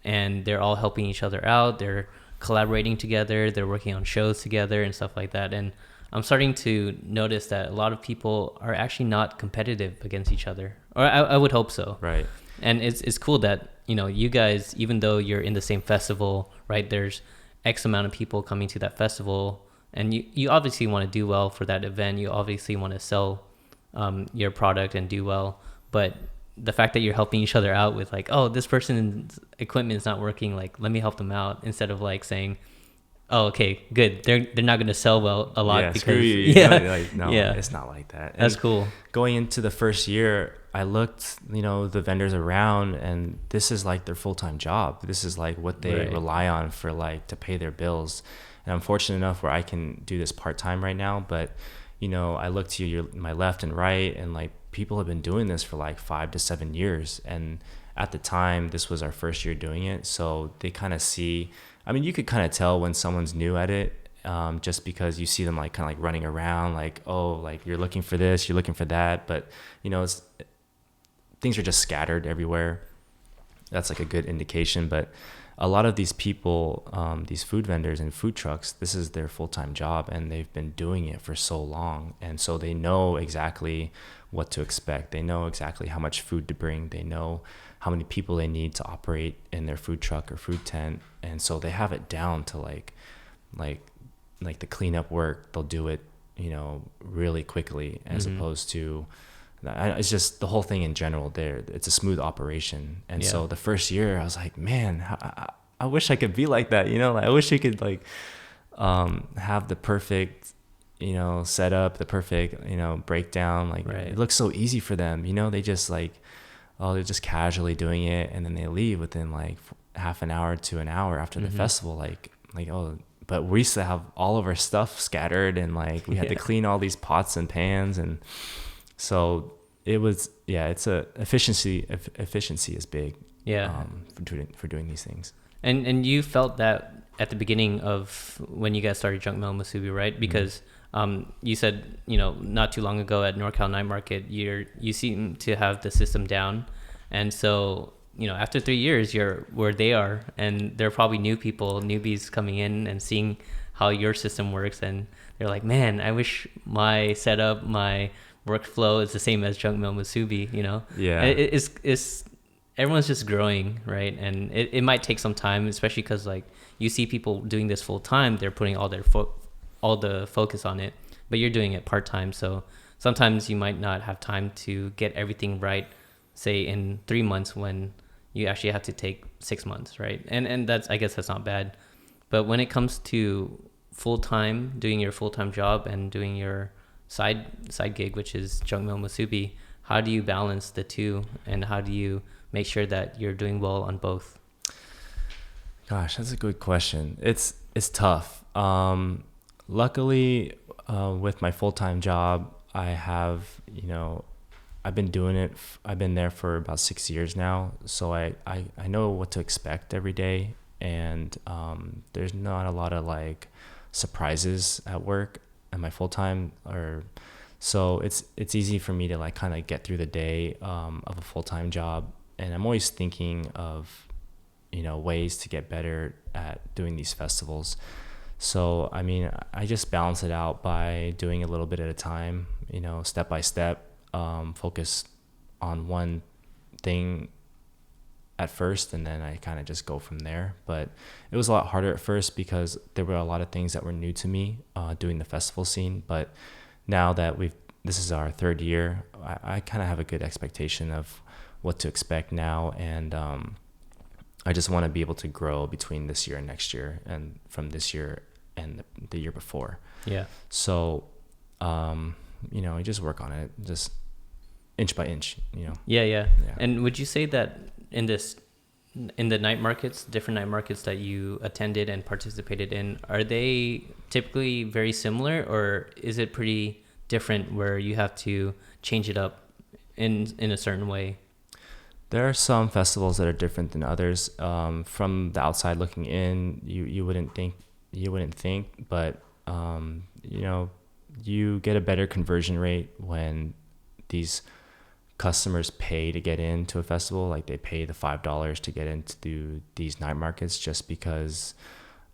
and they're all helping each other out. They're collaborating together. They're working on shows together and stuff like that. And I'm starting to notice that a lot of people are actually not competitive against each other, or I would hope so. Right. And it's cool that, you know, you guys, even though you're in the same festival, right, there's X amount of people coming to that festival, and you obviously want to do well for that event. You obviously want to sell your product and do well. But the fact that you're helping each other out with, like, oh, this person's equipment is not working, like, let me help them out, instead of like saying, oh, okay, good, they're not going to sell well a lot, because screw you. yeah, Like, no, yeah, it's not like that. That's and cool. Going into the first year, I looked, you know, the vendors around, and this is like their full-time job. This is like what they rely on for, like, to pay their bills. And I'm fortunate enough where I can do this part-time right now. But, you know, I look to my left and right, and like, people have been doing this for like 5 to 7 years. And at the time, this was our first year doing it. So they kind of see, I mean, you could kind of tell when someone's new at it, just because you see them like kind of like running around, like, oh, like, you're looking for this, you're looking for that. But, you know, things are just scattered everywhere. That's like a good indication. But a lot of these people, these food vendors and food trucks, this is their full-time job, and they've been doing it for so long. And so they know exactly what to expect. They know exactly how much food to bring. They know how many people they need to operate in their food truck or food tent. And so they have it down to like the cleanup work. They'll do it, you know, really quickly, as opposed to It's just the whole thing in general there. It's a smooth operation. And so the first year I was like, man, I wish I could be like that. Like, I wish we could like have the perfect, setup, the perfect, breakdown. Like it looks so easy for them. They just like, they're just casually doing it. And then they leave within like half an hour to an hour after the festival. But we used to have all of our stuff scattered, and like we had to clean all these pots and pans. And so it was, it's efficiency is big. For doing these things. And you felt that at the beginning of when you guys started Junk Mail Musubi, right? Because you said, not too long ago at NorCal Night Market, you seem to have the system down. And so, after 3 years, you're where they are, and there are probably newbies coming in and seeing how your system works. And they're like, man, I wish my setup, my workflow is the same as Junk Mail Musubi, Yeah. It's everyone's just growing, right? And it might take some time, especially because like you see people doing this full time, they're putting all the focus on it, but you're doing it part time. So sometimes you might not have time to get everything right, say in 3 months, when you actually have to take 6 months, right? And I guess that's not bad. But when it comes to doing your full-time job and doing your side gig, which is Junk Mail Musubi, how do you balance the two, and how do you make sure that you're doing well on both? Gosh, that's a good question. It's tough. Luckily, with my full-time job, I have, I've been doing it. I've been there for about 6 years now. So I know what to expect every day. And there's not a lot of like surprises at work at my full-time, so it's easy for me to like kind of get through the day of a full-time job. And I'm always thinking of, ways to get better at doing these festivals. So, I mean, I just balance it out by doing a little bit at a time, step by step, focus on one thing at first, and then I kind of just go from there. But it was a lot harder at first because there were a lot of things that were new to me doing the festival scene. But now that this is our third year, I kind of have a good expectation of what to expect now. And I just want to be able to grow between this year and next year, and from this year and the year before. Yeah. So, I just work on it, just inch by inch, Yeah. And would you say that in the night markets, different night markets that you attended and participated in, are they typically very similar, or is it pretty different where you have to change it up in a certain way? There are some festivals that are different than others. From the outside looking in, you wouldn't think, but you get a better conversion rate when these customers pay to get into a festival. Like they pay the $5 to get into these night markets, just because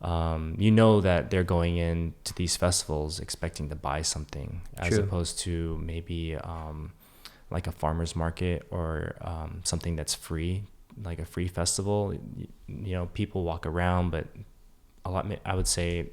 that they're going into these festivals expecting to buy something. True. As opposed to maybe like a farmer's market or something that's free, like a free festival. People walk around, but I would say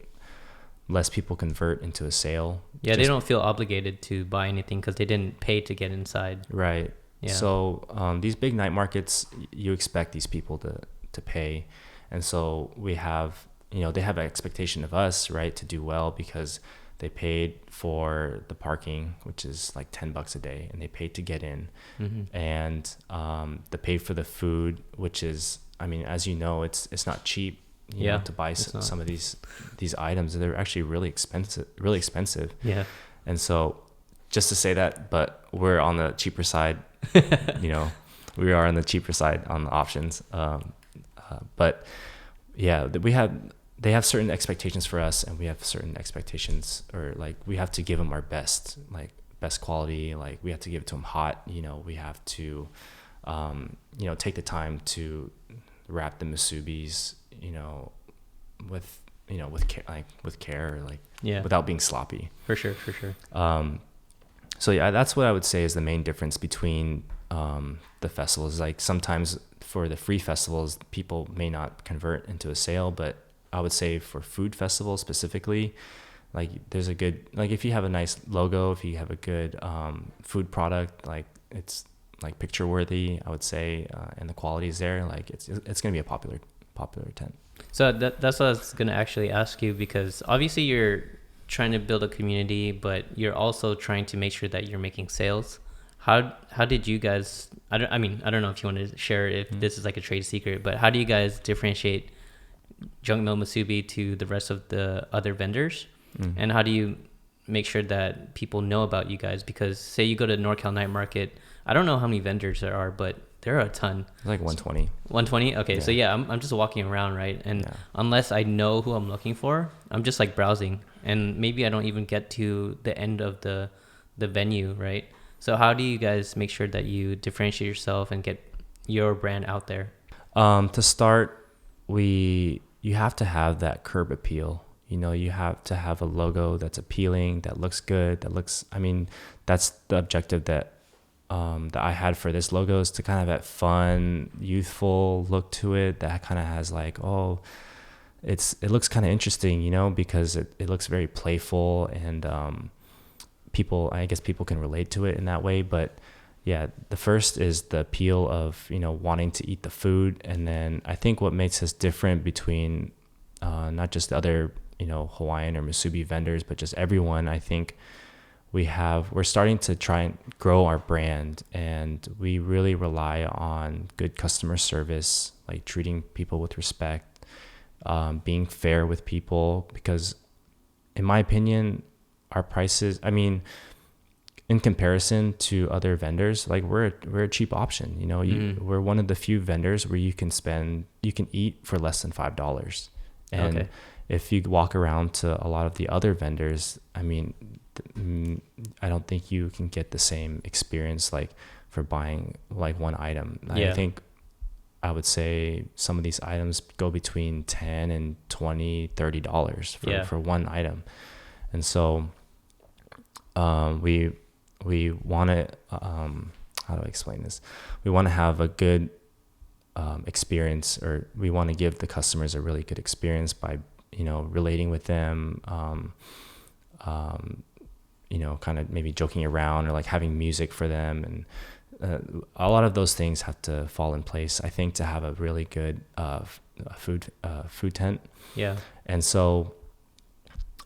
less people convert into a sale. Yeah, they don't feel obligated to buy anything because they didn't pay to get inside. Right. Yeah. So these big night markets, you expect these people to pay. And so we have, they have an expectation of us, right, to do well, because they paid for the parking, which is like $10 a day, and they paid to get in. Mm-hmm. And they paid for the food, which is, I mean, as you know, it's not cheap. To buy some of these items. They're actually really expensive. Yeah. And so just to say that, but we're on the cheaper side, we are on the cheaper side on the options. But yeah, they have certain expectations for us, and we have certain expectations, or like we have to give them our best, like best quality. Like we have to give it to them hot, we have to, take the time to wrap the musubis, with care, without being sloppy. For sure. So yeah, that's what I would say is the main difference between the festivals. Like sometimes for the free festivals, people may not convert into a sale, but I would say for food festivals specifically, like there's a good, like if you have a nice logo, if you have a good food product, like it's like picture worthy, I would say, and the quality is there, like it's going to be a popular tent. So that's what I was going to actually ask you, because obviously you're trying to build a community, but you're also trying to make sure that you're making sales. How did you guys, I don't know if you want to share if this is like a trade secret, but how do you guys differentiate Junk Mail Musubi to the rest of the other vendors? And how do you make sure that people know about you guys? Because say you go to NorCal Night Market, I don't know how many vendors there are, but there are a ton. Like 120. 120? Okay, yeah. So yeah, I'm just walking around, right? And unless I know who I'm looking for, I'm just like browsing. And maybe I don't even get to the end of the venue, right? So how do you guys make sure that you differentiate yourself and get your brand out there? To start, you have to have that curb appeal. You know, you have to have a logo that's appealing, that looks good, that's the objective that I had for this logo, is to kind of have that fun, youthful look to it that kind of has like, it looks kind of interesting, you know, because it looks very playful, and I guess people can relate to it in that way. But yeah, the first is the appeal of, you know, wanting to eat the food. And then I think what makes us different between not just the other, you know, Hawaiian or musubi vendors, but just everyone, I think we're starting to try and grow our brand, and we really rely on good customer service, like treating people with respect, being fair with people, because in my opinion, our prices, in comparison to other vendors, like we're a cheap option. You know, we're one of the few vendors where you can eat for less than $5. And if you walk around to a lot of the other vendors, I don't think you can get the same experience like for buying like one item. I think I would say some of these items go between $10 and $20, $30 for one item. And so we want to, how do I explain this? We want to have a good experience, or we want to give the customers a really good experience by, you know, relating with them, you know, kind of maybe joking around, or like having music for them. And a lot of those things have to fall in place, I think, to have a really good food tent. Yeah. And so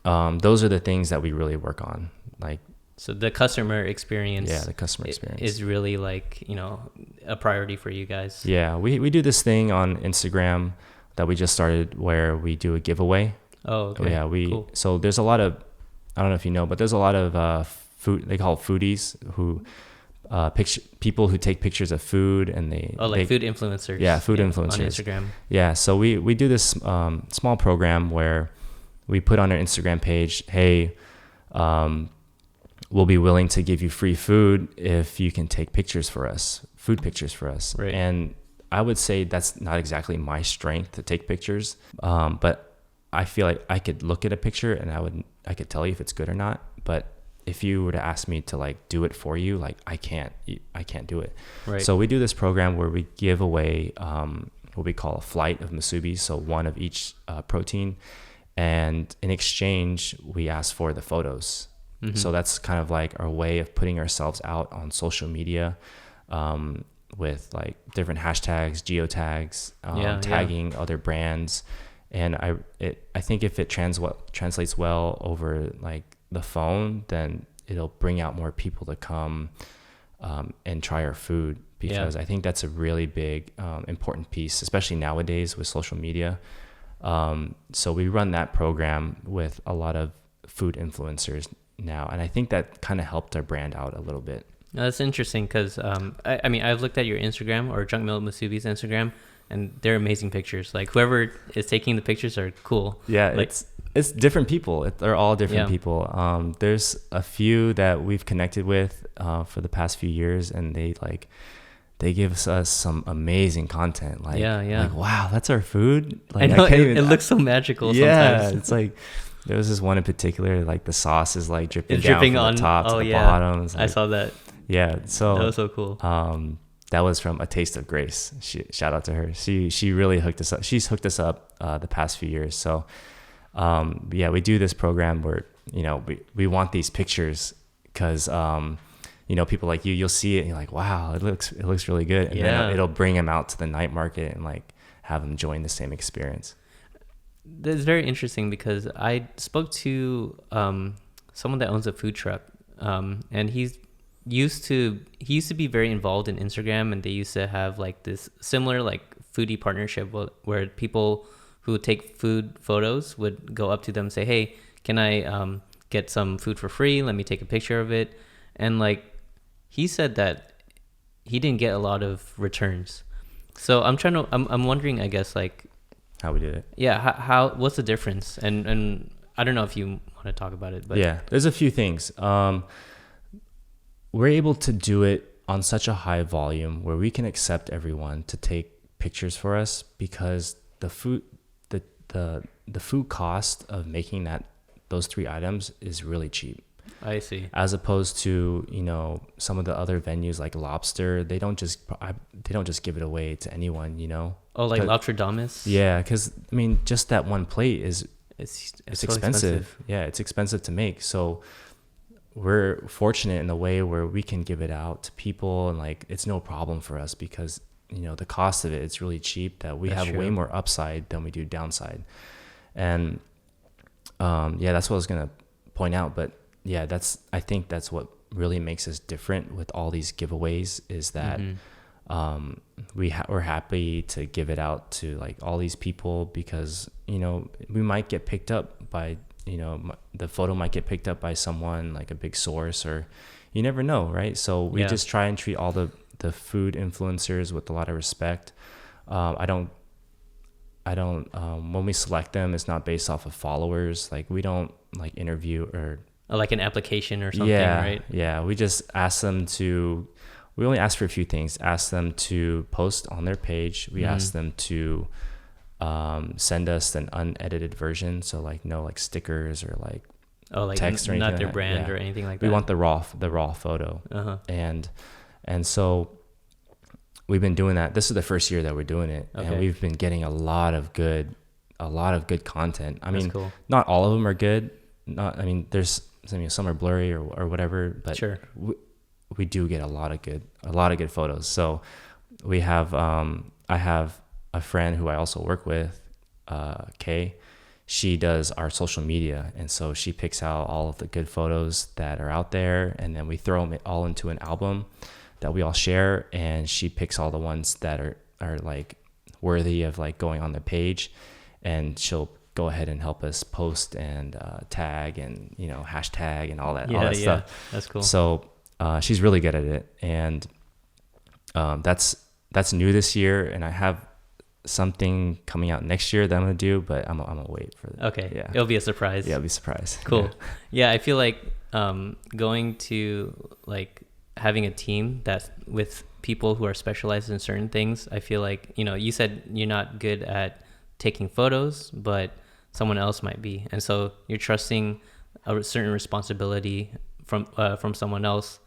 those are the things that we really work on. Like, so the customer experience. Yeah, the customer experience is really like, you know, a priority for you guys. Yeah, we do this thing on Instagram that we just started where we do a giveaway. Oh, okay. Yeah, cool. So there's a lot of, I don't know if you know, but there's a lot of food, they call it foodies, who people who take pictures of food, and food influencers. Yeah, food influencers on Instagram. Yeah, so we do this small program where we put on our Instagram page, hey, we'll be willing to give you free food if you can take pictures for us, food pictures for us. Right. And I would say that's not exactly my strength to take pictures, but I feel like I could look at a picture and I could tell you if it's good or not. But if you were to ask me to like do it for you, like I can't do it. Right. So we do this program where we give away what we call a flight of musubis, so one of each protein, and in exchange we ask for the photos. Mm-hmm. So that's kind of like our way of putting ourselves out on social media, with like different hashtags, geotags, tagging other brands. And I think if it translates well over like the phone, then it'll bring out more people to come and try our food, because I think that's a really big important piece, especially nowadays with social media. So we run that program with a lot of food influencers now, and I think that kind of helped our brand out a little bit. That's interesting, because I've looked at your Instagram, or Junk Mail Musubi's Instagram, and they're amazing pictures. Like whoever is taking the pictures are cool. Yeah, like, it's different people. They're all different people. There's a few that we've connected with for the past few years, and they give us some amazing content. Like, like, wow, that's our food. Like, I know, it looks so magical sometimes. Yeah, it's like, there was this one in particular, like the sauce is like dripping down from the top to the bottom. Like, I saw that. Yeah, so that was so cool. That was from A Taste of Grace. Shout out to her. She really hooked us up. She's hooked us up the past few years. So we do this program where we want these pictures because people like you'll see it and you're like, wow, it looks really good, and then it'll bring them out to the night market and like have them join the same experience. That's very interesting because I spoke to someone that owns a food truck, and he used to be very involved in Instagram, and they used to have like this similar like foodie partnership where people who take food photos would go up to them and say, hey, can I get some food for free? Let me take a picture of it. And like he said that he didn't get a lot of returns. So I'm wondering, I guess, like how we did it. Yeah. How what's the difference? And I don't know if you want to talk about it, but yeah, there's a few things. We're able to do it on such a high volume where we can accept everyone to take pictures for us because the food cost of making those 3 items is really cheap. I see. As opposed to, some of the other venues like Lobster, they don't just give it away to anyone, Oh, like Lobster Domes? Yeah, because I mean, just that one plate it's so expensive. Yeah, it's expensive to make. So we're fortunate in the way where we can give it out to people and like it's no problem for us because the cost of it's really cheap, that we have way more upside than we do downside. And that's what I was gonna point out. But yeah, I think that's what really makes us different with all these giveaways is that we're happy to give it out to like all these people because we might get picked up by the photo might get picked up by someone like a big source, or you never know, right? So we just try and treat all the food influencers with a lot of respect. I don't when we select them, it's not based off of followers. Like we don't like interview or like an application or something, right? Yeah, we just ask them to. We only ask for a few things. Ask them to post on their page. We ask them to send us an unedited version, so like no like stickers or like text or anything. Not their brand or anything like that. We want the raw photo. And so we've been doing that. This is the first year that we're doing it, and we've been getting a lot of good content. I mean, cool. Not all of them are good. There's some are blurry or whatever, but sure. We do get a lot of good photos. So we have I have a friend who I also work with, Kay. She does our social media, and so she picks out all of the good photos that are out there, and then we throw them all into an album that we all share, and she picks all the ones that are like worthy of like going on the page, and she'll go ahead and help us post and tag and hashtag and all that stuff. That's cool. So she's really good at it, and that's new this year, and I have something coming out next year that I'm gonna do, but I'm gonna wait for that. Okay. Yeah. It'll be a surprise. Yeah, it'll be a surprise. Cool. Yeah, I feel like going to like having a team that's with people who are specialized in certain things. I feel like you said you're not good at taking photos, but someone else might be, and so you're trusting a certain responsibility from someone else,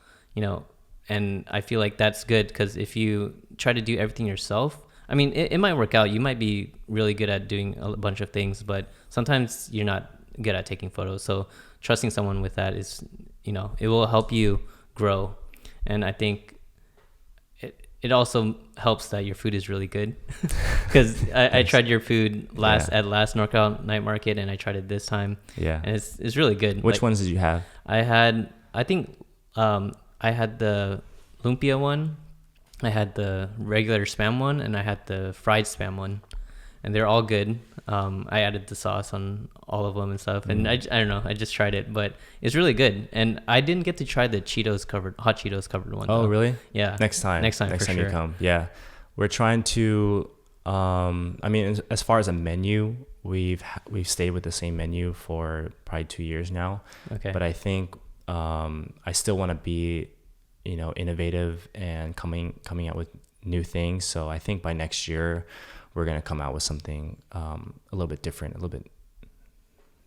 and I feel like that's good, because if you try to do everything yourself, I mean, it might work out. You might be really good at doing a bunch of things, but sometimes you're not good at taking photos. So trusting someone with that is, it will help you grow. And I think it also helps that your food is really good, because I tried your food at last NorCal Night Market, and I tried it this time. Yeah, and it's really good. Which ones did you have? I had the lumpia one, I had the regular Spam one, and I had the fried Spam one, and they're all good. I added the sauce on all of them and stuff, and I don't know, I just tried it, but it's really good. And I didn't get to try the hot Cheetos covered one. Oh, though. Really? Yeah. Next time for sure. You come. Yeah, we're trying to. As far as a menu, we've stayed with the same menu for probably 2 years now. Okay. But I think I still want to be, innovative and coming out with new things. So I think by next year we're going to come out with something a little bit different, a little bit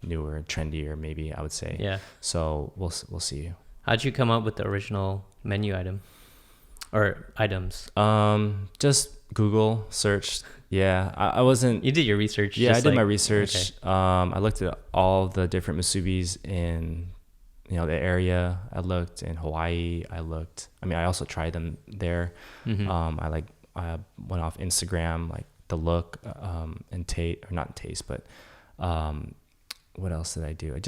newer, trendier, maybe, I would say. Yeah. So we'll see. How'd you come up with the original menu item or items? Just Google search Yeah, I wasn't. You did your research. Yeah, I just did my like, research. okay. I looked at all the different musubis in, the area. I looked in Hawaii. I also tried them there. Mm-hmm. I went off Instagram, like the look, and not taste, but what else did I do?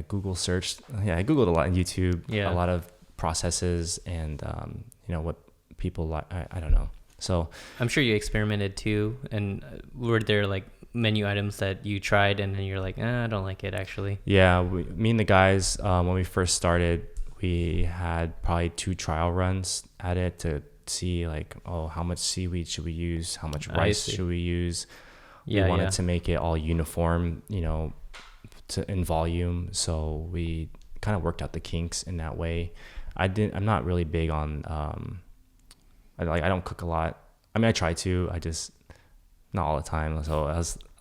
Google searched. Yeah, I Googled a lot on YouTube. Yeah. A lot of processes and what people like. I don't know. So I'm sure you experimented too. And were there like menu items that you tried and then you're like, I don't like it actually? Yeah, me and the guys, when we first started, we had probably 2 trial runs at it to see like, how much seaweed should we use? How much rice should we use? We wanted to make it all uniform, in volume. So we kind of worked out the kinks in that way. I'm not really big on, I don't cook a lot. I mean, I try to, not all the time. So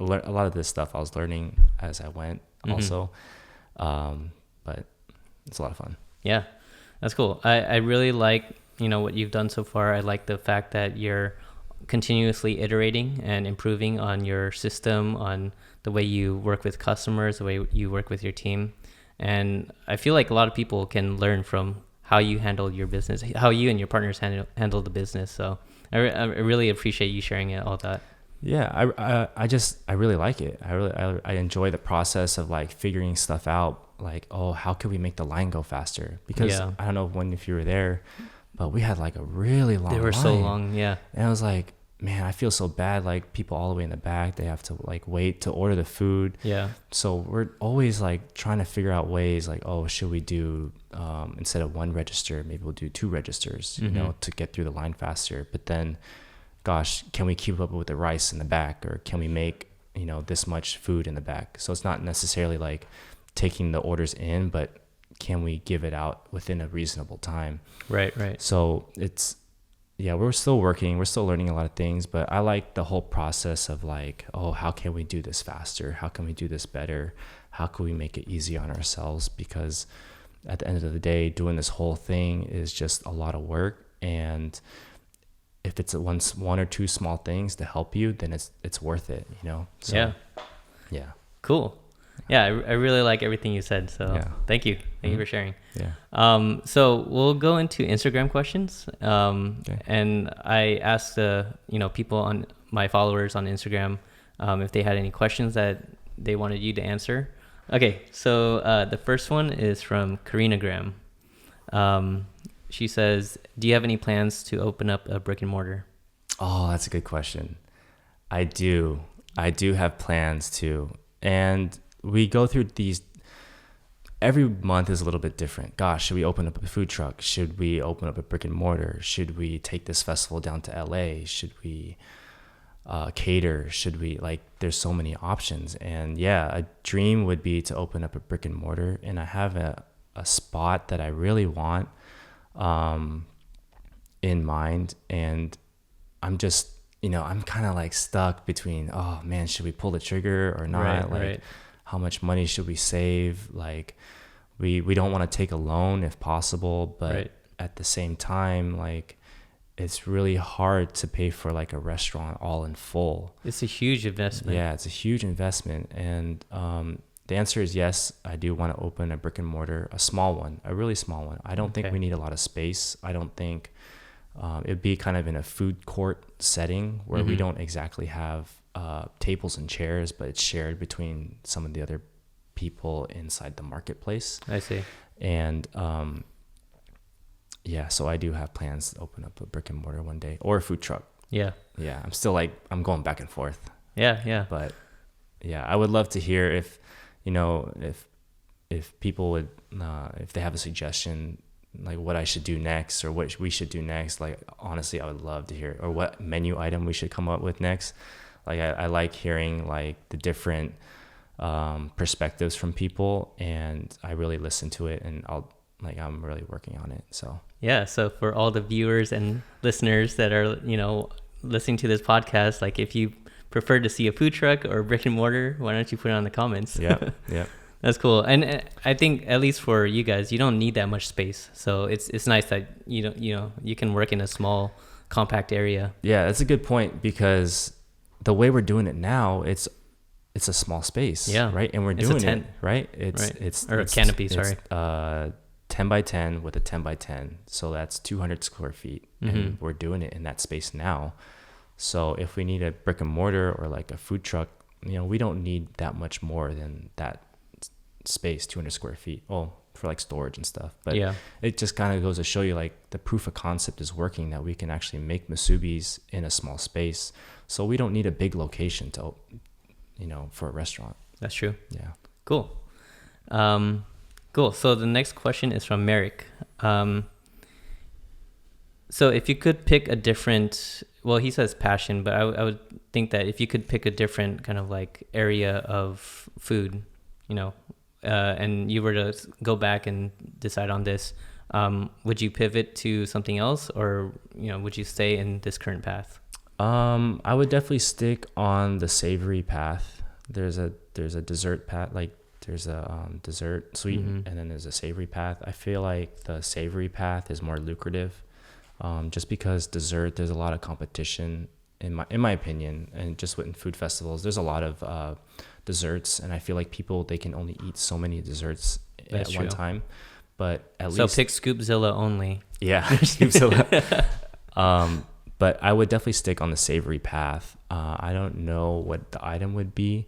a lot of this stuff I was learning as I went also. But it's a lot of fun. Yeah, that's cool. I really like, what you've done so far. I like the fact that you're continuously iterating and improving on your system, on the way you work with customers, the way you work with your team. And I feel like a lot of people can learn from how you handle your business, how you and your partners handle the business. So I really appreciate you sharing all that. Yeah, I really like it. I enjoy the process of like figuring stuff out. Like, how could we make the line go faster? Because I don't know if you were there, but we had like a really long line. They were so long, yeah. And I was like, man, I feel so bad. Like people all the way in the back, they have to like wait to order the food. Yeah. So we're always like trying to figure out ways like, should we do, instead of 1 register, maybe we'll do 2 registers, to get through the line faster. But then, gosh, can we keep up with the rice in the back, or can we make, this much food in the back? So it's not necessarily like taking the orders in, but can we give it out within a reasonable time? Right. So we're still working, we're still learning a lot of things, but I like the whole process of like, how can we do this faster? How can we do this better? How can we make it easy on ourselves? Because at the end of the day, doing this whole thing is just a lot of work. And if it's one or 2 small things to help you, then it's worth it, So, yeah. Cool. Yeah, I really like everything you said. So thank you. Thank you for sharing. Yeah. So we'll go into Instagram questions. Okay. And I asked people on my followers on Instagram if they had any questions that they wanted you to answer. Okay, so the first one is from Karina Graham. She says, do you have any plans to open up a brick-and-mortar? Oh, that's a good question. I do have plans to. And we go through these, every month is a little bit different. Gosh, should we open up a food truck? Should we open up a brick and mortar? Should we take this festival down to LA? Should we cater? Should we, there's so many options. And a dream would be to open up a brick and mortar. And I have a spot that I really want in mind. And I'm just, I'm kind of like stuck between, oh man, should we pull the trigger or not? Right. How much money should we save? Like we don't want to take a loan if possible, but at the same time, like it's really hard to pay for like a restaurant all in full. It's a huge investment. Yeah, it's a huge investment. And the answer is yes, I do want to open a brick and mortar, a small one, a really small one. I don't think we need a lot of space. I don't think it'd be kind of in a food court setting where we don't exactly have tables and chairs, but it's shared between some of the other people inside the marketplace. I see. And so I do have plans to open up a brick and mortar one day, or a food truck. Yeah. I'm still I'm going back and forth. Yeah. But I would love to hear if people would, if they have a suggestion, like what I should do next or what we should do next. Like, honestly, I would love to hear, or what menu item we should come up with next. Like, I like hearing like the different perspectives from people, and I really listen to it, and I'm really working on it. So so for all the viewers and listeners that are listening to this podcast, like if you prefer to see a food truck or brick and mortar, why don't you put it on the comments? Yeah. That's cool. And I think at least for you guys, you don't need that much space. So it's nice that you can work in a small, compact area. Yeah, that's a good point, because the way we're doing it now, it's a small space, right? And we're doing it, right? It's a canopy, sorry. 10 by 10 with a 10 by 10. So that's 200 square feet. And we're doing it in that space now. So if we need a brick and mortar or like a food truck, we don't need that much more than that space, 200 square feet. Oh, for like storage and stuff. But it just kind of goes to show you like the proof of concept is working, that we can actually make musubis in a small space. So we don't need a big location to, for a restaurant. That's true. Yeah. Cool. Cool. So the next question is from Merrick. So if you could pick a different, well, he says passion, but I would think that if you could pick a different kind of like area of food, and you were to go back and decide on this, would you pivot to something else, or, would you stay in this current path? I would definitely stick on the savory path. There's a dessert path, like there's a dessert sweet, and then there's a savory path. I feel like the savory path is more lucrative, just because dessert, there's a lot of competition in my opinion, and just within food festivals, there's a lot of desserts, and I feel like people, they can only eat so many desserts at one time. But at least pick Scoopzilla only. Yeah, Scoopzilla. But I would definitely stick on the savory path. I don't know what the item would be,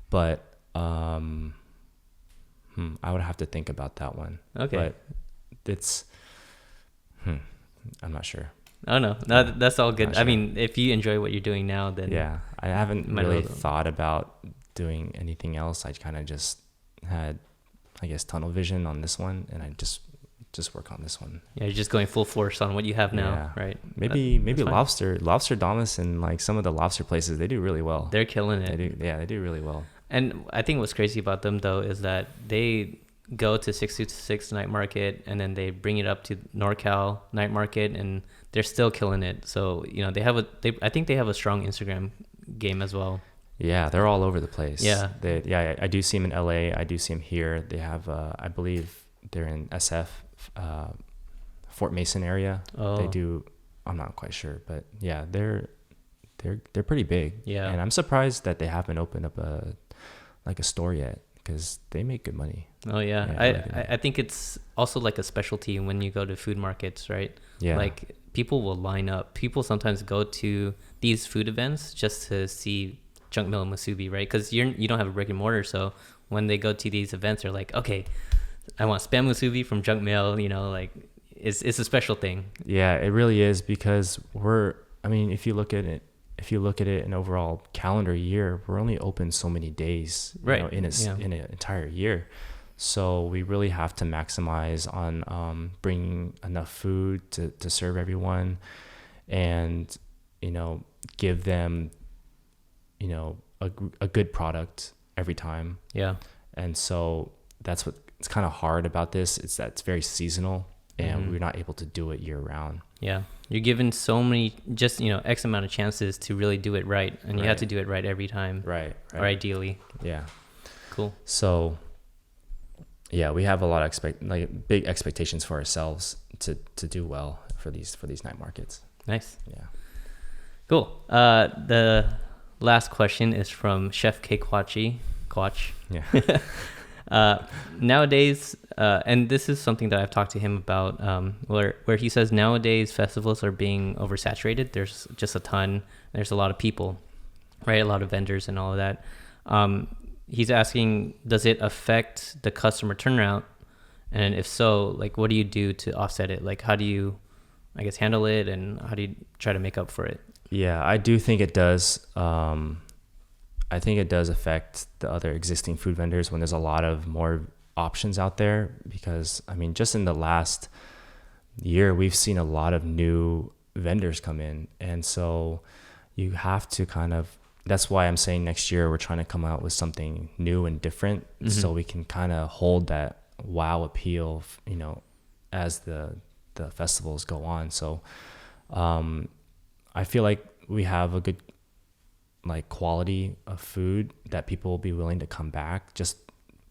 but I would have to think about that one. Okay. But it's, I'm not sure. Oh, no, that's all good. Sure. I mean, if you enjoy what you're doing now, then... Yeah, I haven't really thought about doing anything else. I kind of just had, I guess, tunnel vision on this one, and I just work on this one. Yeah, you're just going full force on what you have now, right? Maybe lobster Domus, and like some of the lobster places, they do really well. They're killing it. They do really well. And I think what's crazy about them though is that they go to 626 night market, and then they bring it up to NorCal night market, and they're still killing it. So I think they have a strong Instagram game as well. Yeah, they're all over the place. Yeah, I do see them in LA. I do see them here. They have, I believe they're in SF, Fort Mason area. Oh. They do. I'm not quite sure, but yeah, they're pretty big. Yeah, and I'm surprised that they haven't opened up a store yet, because they make good money. Oh yeah, I think it's also like a specialty when you go to food markets, right? Yeah, like people will line up. People sometimes go to these food events just to see Junk Mail Musubi, right? Because you don't have a brick and mortar, so when they go to these events, they're like, okay, I want spam musubi from Junk Mail. Like it's a special thing. Yeah, it really is, because if you look at it in overall calendar year, we're only open so many days, right? In an entire year. So we really have to maximize on bringing enough food to serve everyone, and give them a good product every time. Yeah. And so that's what it's kind of hard about this. It's that it's very seasonal, and we're not able to do it year round. Yeah, you're given so many, just X amount of chances to really do it right, and you have to do it right every time. Right. Or ideally. Yeah. Cool. So yeah, we have a lot of big expectations for ourselves to do well for these night markets. Nice. Yeah. Cool. The last question is from Chef Quach. Yeah. Nowadays, and this is something that I've talked to him about, where he says nowadays festivals are being oversaturated. There's just a ton. There's a lot of people, right? A lot of vendors and all of that. He's asking, does it affect the customer turnout? And if so, what do you do to offset it? How do you, I guess, handle it, and how do you try to make up for it? Yeah, I do think it does. I think it does affect the other existing food vendors when there's a lot of more options out there, because just in the last year, we've seen a lot of new vendors come in. And so you have to that's why I'm saying next year we're trying to come out with something new and different, so we can kind of hold that wow appeal, as the festivals go on. So I feel like we have a good quality of food that people will be willing to come back just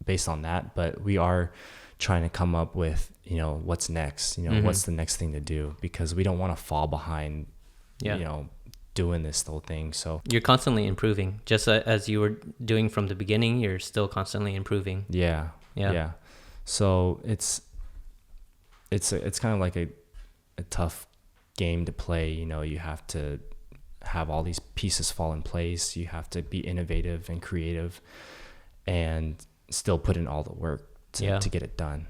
based on that. But we are trying to come up with, what's next, what's the next thing to do, because we don't want to fall behind, doing this whole thing. So you're constantly improving, just as you were doing from the beginning. You're still constantly improving. Yeah. So it's kind of like a tough game to play. You know, you have to have all these pieces fall in place. You have to be innovative and creative and still put in all the work to get it done.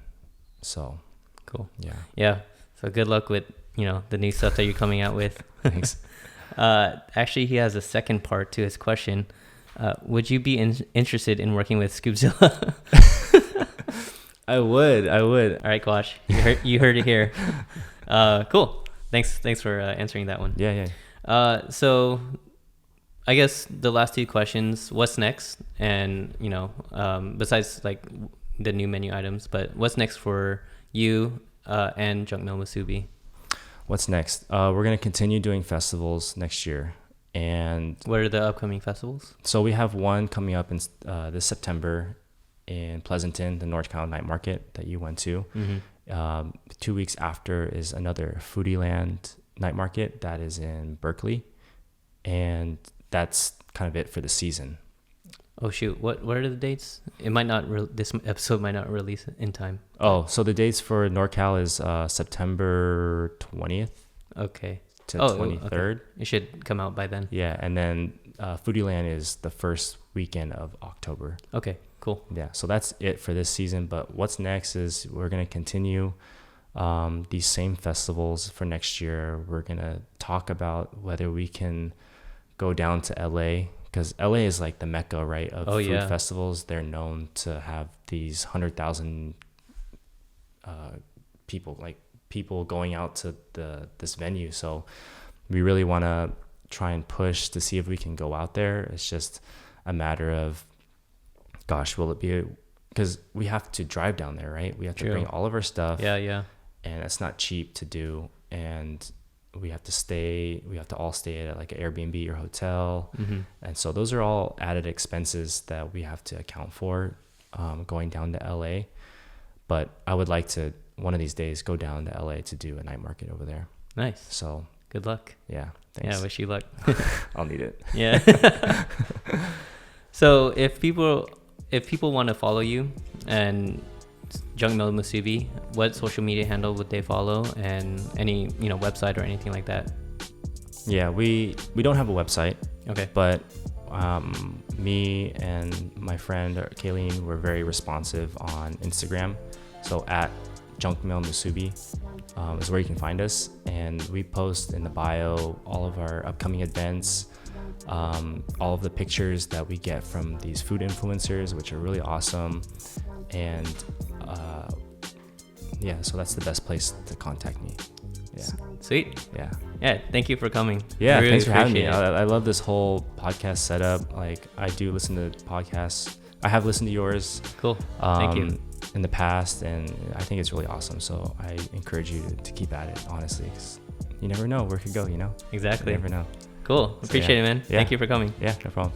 So cool. Yeah. So good luck with, the new stuff that you're coming out with. Thanks. Actually, he has a second part to his question. Would you be interested in working with Scoopzilla? I would. All right, Quash, you heard it here. Cool. Thanks for answering that one. Yeah. So I guess the last two questions, what's next? And, besides like the new menu items, but what's next for you and Junk Mail Musubi? What's next? We're going to continue doing festivals next year. And what are the upcoming festivals? So we have one coming up in this September in Pleasanton, the North Carolina Night Market that you went to. Mm-hmm. 2 weeks after is another Foodie Land Night Market that is in Berkeley. And that's kind of it for the season. Oh shoot! What are the dates? It might not. This episode might not release in time. Oh, so the dates for NorCal is September 20th. Okay. To 23rd. Okay. It should come out by then. Yeah, and then Foodie Land is the first weekend of October. Okay, cool. Yeah, so that's it for this season. But what's next is we're gonna continue these same festivals for next year. We're gonna talk about whether we can go down to LA. Because LA is like the mecca, right, of food festivals. They're known to have these 100,000 people going out to this venue. So we really want to try and push to see if we can go out there. It's just a matter of, gosh, will it be? Because we have to drive down there, right? We have to bring all of our stuff. Yeah. And it's not cheap to do. And we have to all stay at like an Airbnb or hotel. Mm-hmm. And so those are all added expenses that we have to account for going down to LA. But I would like to one of these days go down to LA to do a night market over there. Nice. So good luck. Yeah. Thanks. Yeah. Wish you luck. I'll need it. Yeah. So if people want to follow you and Junk Mail Musubi, what social media handle would they follow, and any website or anything like that? Yeah, we don't have a website. Okay. But me and my friend Kayleen were very responsive on Instagram. So at Junk Mail Musubi is where you can find us, and we post in the bio all of our upcoming events, all of the pictures that we get from these food influencers, which are really awesome. And so that's the best place to contact me. Yeah. Sweet. Yeah. Thank you for coming. Yeah. Really thanks for having me. I love this whole podcast setup. Like, I do listen to podcasts. I have listened to yours. Cool. Thank you. In the past, and I think it's really awesome. So I encourage you to keep at it, honestly, because you never know where it could go. Exactly. You never know. Cool. Appreciate it, man. Yeah. Thank you for coming. Yeah, no problem.